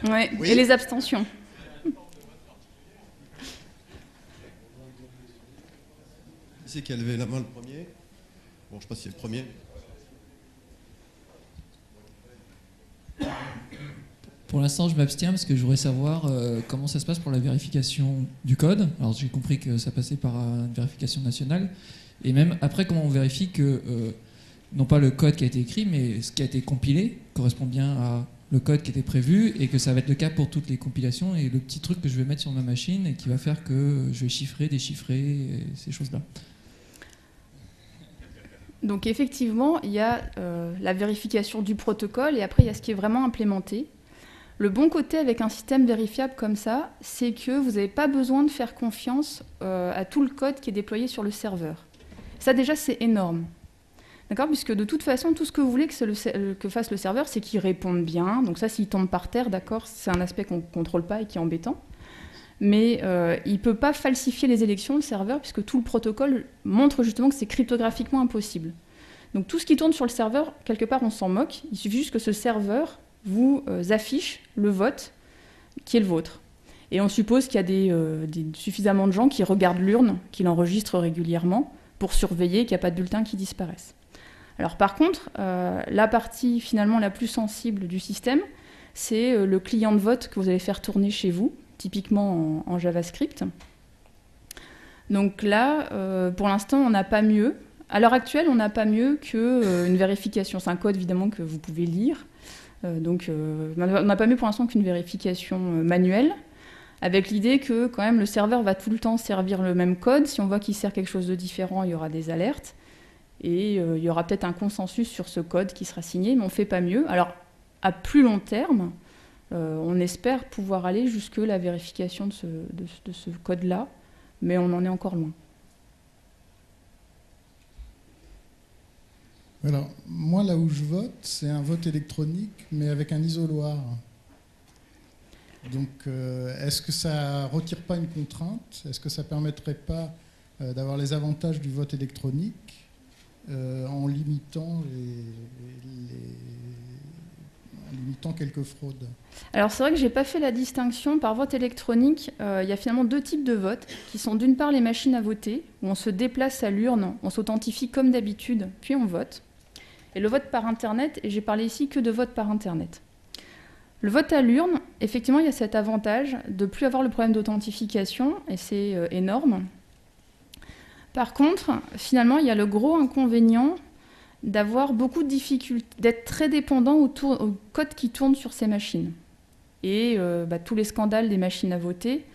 Ouais. Oui. Et les abstentions. Qui c'est qui a levé la main le premier ? Bon, je ne sais pas si c'est le premier. Pour l'instant, je m'abstiens parce que je voudrais savoir comment ça se passe pour la vérification du code. Alors, j'ai compris que ça passait par une vérification nationale. Et même après, comment on vérifie que, non pas le code qui a été écrit, mais ce qui a été compilé correspond bien à le code qui était prévu et que ça va être le cas pour toutes les compilations et le petit truc que je vais mettre sur ma machine et qui va faire que je vais chiffrer, déchiffrer, et ces choses-là. Donc effectivement, il y a la vérification du protocole et après, il y a ce qui est vraiment implémenté. Le bon côté avec un système vérifiable comme ça, c'est que vous n'avez pas besoin de faire confiance à tout le code qui est déployé sur le serveur. Ça déjà, c'est énorme. D'accord ? Puisque de toute façon, tout ce que vous voulez que fasse le serveur, c'est qu'il réponde bien. Donc ça, s'il tombe par terre, d'accord, c'est un aspect qu'on ne contrôle pas et qui est embêtant. Mais il ne peut pas falsifier les élections, le serveur, puisque tout le protocole montre justement que c'est cryptographiquement impossible. Donc tout ce qui tourne sur le serveur, quelque part, on s'en moque. Il suffit juste que ce serveur vous affiche le vote qui est le vôtre. Et on suppose qu'il y a suffisamment de gens qui regardent l'urne, qui l'enregistrent régulièrement, pour surveiller qu'il n'y a pas de bulletins qui disparaissent. Alors par contre, la partie finalement la plus sensible du système, c'est le client de vote que vous allez faire tourner chez vous, typiquement en JavaScript. Donc là, pour l'instant, on n'a pas mieux. À l'heure actuelle, on n'a pas mieux qu'une vérification. C'est un code évidemment que vous pouvez lire. Donc on n'a pas mieux pour l'instant qu'une vérification manuelle, avec l'idée que quand même le serveur va tout le temps servir le même code. Si on voit qu'il sert quelque chose de différent, il y aura des alertes. Et il y aura peut-être un consensus sur ce code qui sera signé, mais on ne fait pas mieux. Alors, à plus long terme, on espère pouvoir aller jusque la vérification de ce code-là, mais on en est encore loin. Alors, moi, là où je vote, c'est un vote électronique, mais avec un isoloir. Donc, est-ce que ça ne retire pas une contrainte ? Est-ce que ça ne permettrait pas d'avoir les avantages du vote électronique en limitant quelques fraudes. Alors c'est vrai que je n'ai pas fait la distinction par vote électronique. Il y a finalement deux types de votes qui sont d'une part les machines à voter, où on se déplace à l'urne, on s'authentifie comme d'habitude, puis on vote. Et le vote par Internet, et j'ai parlé ici que de vote par Internet. Le vote à l'urne, effectivement, il y a cet avantage de ne plus avoir le problème d'authentification, et c'est énorme. Par contre, finalement, il y a le gros inconvénient d'avoir beaucoup de difficultés, d'être très dépendant au code qui tourne sur ces machines. Et tous les scandales des machines à voter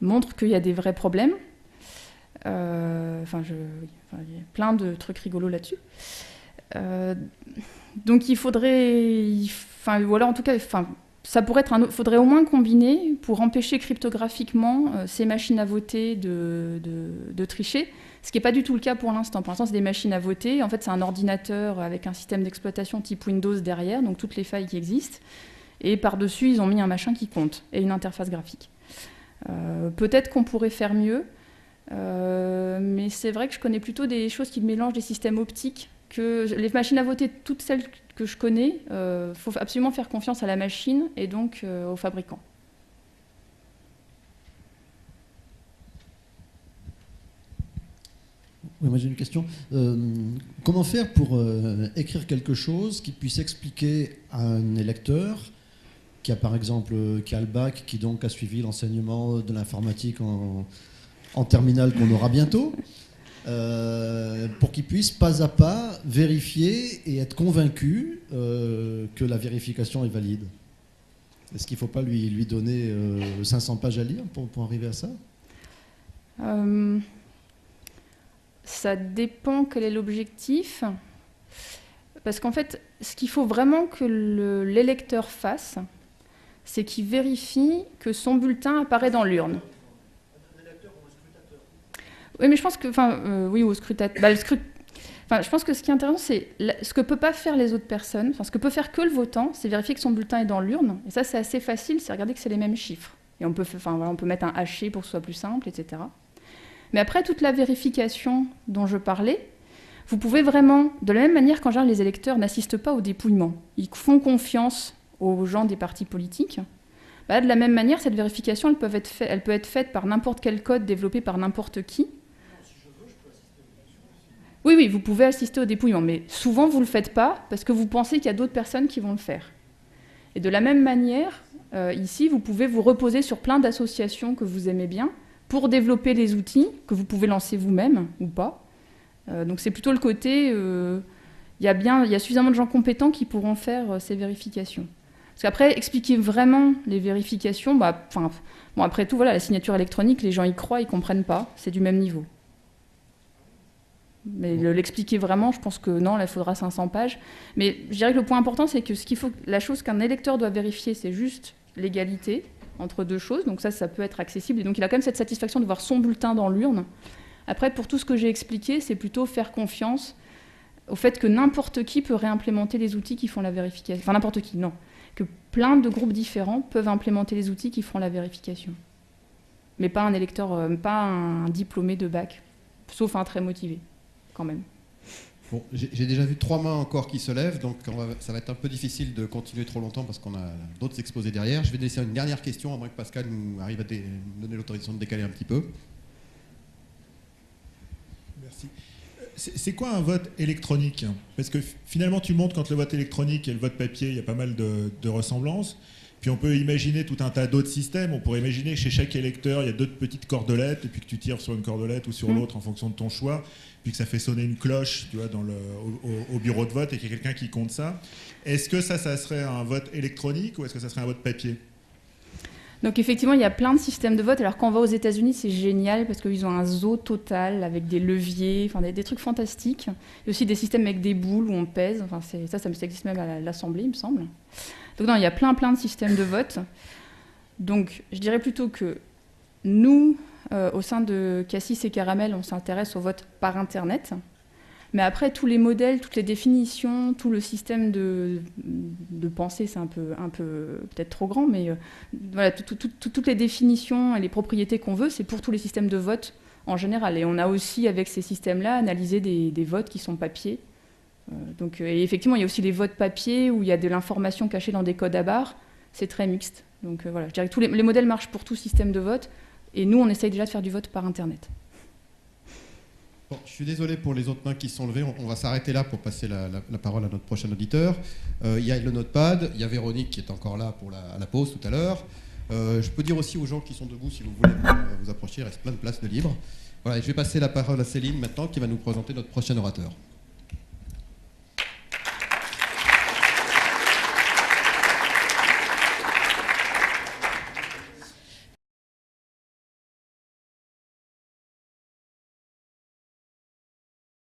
montrent qu'il y a des vrais problèmes. Il y a plein de trucs rigolos là-dessus. Donc il faudrait... ou alors en tout cas... Ça pourrait être faudrait au moins combiner pour empêcher cryptographiquement ces machines à voter de tricher, ce qui n'est pas du tout le cas pour l'instant. Pour l'instant, c'est des machines à voter. En fait, c'est un ordinateur avec un système d'exploitation type Windows derrière, donc toutes les failles qui existent. Et par-dessus, ils ont mis un machin qui compte et une interface graphique. Peut-être qu'on pourrait faire mieux, mais c'est vrai que je connais plutôt des choses qui mélangent des systèmes optiques. Les machines à voter, toutes celles que je connais, faut absolument faire confiance à la machine et donc aux fabricants. Oui, moi j'ai une question. Comment faire pour écrire quelque chose qui puisse expliquer à un électeur qui a par exemple qui a le bac, qui donc a suivi l'enseignement de l'informatique en terminale qu'on aura bientôt, pour qu'il puisse pas à pas vérifier et être convaincu que la vérification est valide. Est-ce qu'il ne faut pas lui donner 500 pages à lire pour arriver à ça? Ça dépend quel est l'objectif. Parce qu'en fait, ce qu'il faut vraiment que l'électeur fasse, c'est qu'il vérifie que son bulletin apparaît dans l'urne. Oui, mais je pense que, oui, au scrutateur. Je pense que ce qui est intéressant, c'est ce que ne peuvent pas faire les autres personnes. Ce que peut faire que le votant, c'est vérifier que son bulletin est dans l'urne. Et ça, c'est assez facile, c'est regarder que c'est les mêmes chiffres. Et on peut mettre un haché pour que ce soit plus simple, etc. Mais après, toute la vérification dont je parlais, vous pouvez vraiment, de la même manière qu'en général les électeurs n'assistent pas au dépouillement, ils font confiance aux gens des partis politiques. De la même manière, cette vérification, elle peut être faite par n'importe quel code développé par n'importe qui. Oui, vous pouvez assister au dépouillement, mais souvent vous ne le faites pas parce que vous pensez qu'il y a d'autres personnes qui vont le faire. Et de la même manière, ici, vous pouvez vous reposer sur plein d'associations que vous aimez bien pour développer les outils que vous pouvez lancer vous-même ou pas. Donc c'est plutôt le côté, il y a suffisamment de gens compétents qui pourront faire ces vérifications. Parce qu'après, expliquer vraiment les vérifications, après tout, voilà, la signature électronique, les gens y croient, ils ne comprennent pas, c'est du même niveau. Mais l'expliquer vraiment, je pense que non, là, il faudra 500 pages. Mais je dirais que le point important, c'est que la chose qu'un électeur doit vérifier, c'est juste l'égalité entre deux choses. Donc ça peut être accessible. Et donc il a quand même cette satisfaction de voir son bulletin dans l'urne. Après, pour tout ce que j'ai expliqué, c'est plutôt faire confiance au fait que n'importe qui peut réimplémenter les outils qui font la vérification. Enfin, n'importe qui, non. Que plein de groupes différents peuvent implémenter les outils qui font la vérification. Mais pas un électeur, pas un diplômé de bac, sauf un très motivé, quand même. Bon, j'ai déjà vu 3 mains encore qui se lèvent, donc ça va être un peu difficile de continuer trop longtemps parce qu'on a d'autres exposés derrière. Je vais laisser une dernière question, à moins que Pascal nous arrive à nous donner l'autorisation de décaler un petit peu. Merci. C'est quoi un vote électronique? Parce que finalement, tu montres quand le vote électronique et le vote papier, il y a pas mal de ressemblances. Puis on peut imaginer tout un tas d'autres systèmes. On pourrait imaginer que chez chaque électeur, il y a 2 petites cordelettes, et puis que tu tires sur une cordelette ou sur l'autre en fonction de ton choix, puis que ça fait sonner une cloche, tu vois, au bureau de vote, et qu'il y a quelqu'un qui compte ça. Est-ce que ça serait un vote électronique ou est-ce que ça serait un vote papier? Donc effectivement, il y a plein de systèmes de vote. Alors quand on va aux États-Unis, c'est génial parce qu'ils ont un zoo total avec des leviers, des trucs fantastiques. Il y a aussi des systèmes avec des boules où on pèse. Ça existe même à l'Assemblée, il me semble. Donc non, il y a plein de systèmes de vote. Donc je dirais plutôt que nous, au sein de Cassis et Caramel, on s'intéresse au vote par Internet. Mais après, tous les modèles, toutes les définitions, tout le système de pensée, c'est un peu peut-être trop grand, mais voilà, toutes les définitions et les propriétés qu'on veut, c'est pour tous les systèmes de vote en général. Et on a aussi, avec ces systèmes-là, analysé des votes qui sont papier. Et effectivement, il y a aussi des votes papier où il y a de l'information cachée dans des codes à barres. C'est très mixte. Donc voilà, je dirais que tous les modèles marchent pour tout système de vote. Et nous, on essaye déjà de faire du vote par Internet. Bon, je suis désolé pour les autres mains qui sont levées. On va s'arrêter là pour passer la parole à notre prochain auditeur. Il y a le notepad, il y a Véronique qui est encore là pour la pause tout à l'heure. Je peux dire aussi aux gens qui sont debout, si vous voulez vous approcher, il reste plein de places de libre. Voilà, et je vais passer la parole à Céline maintenant qui va nous présenter notre prochain orateur.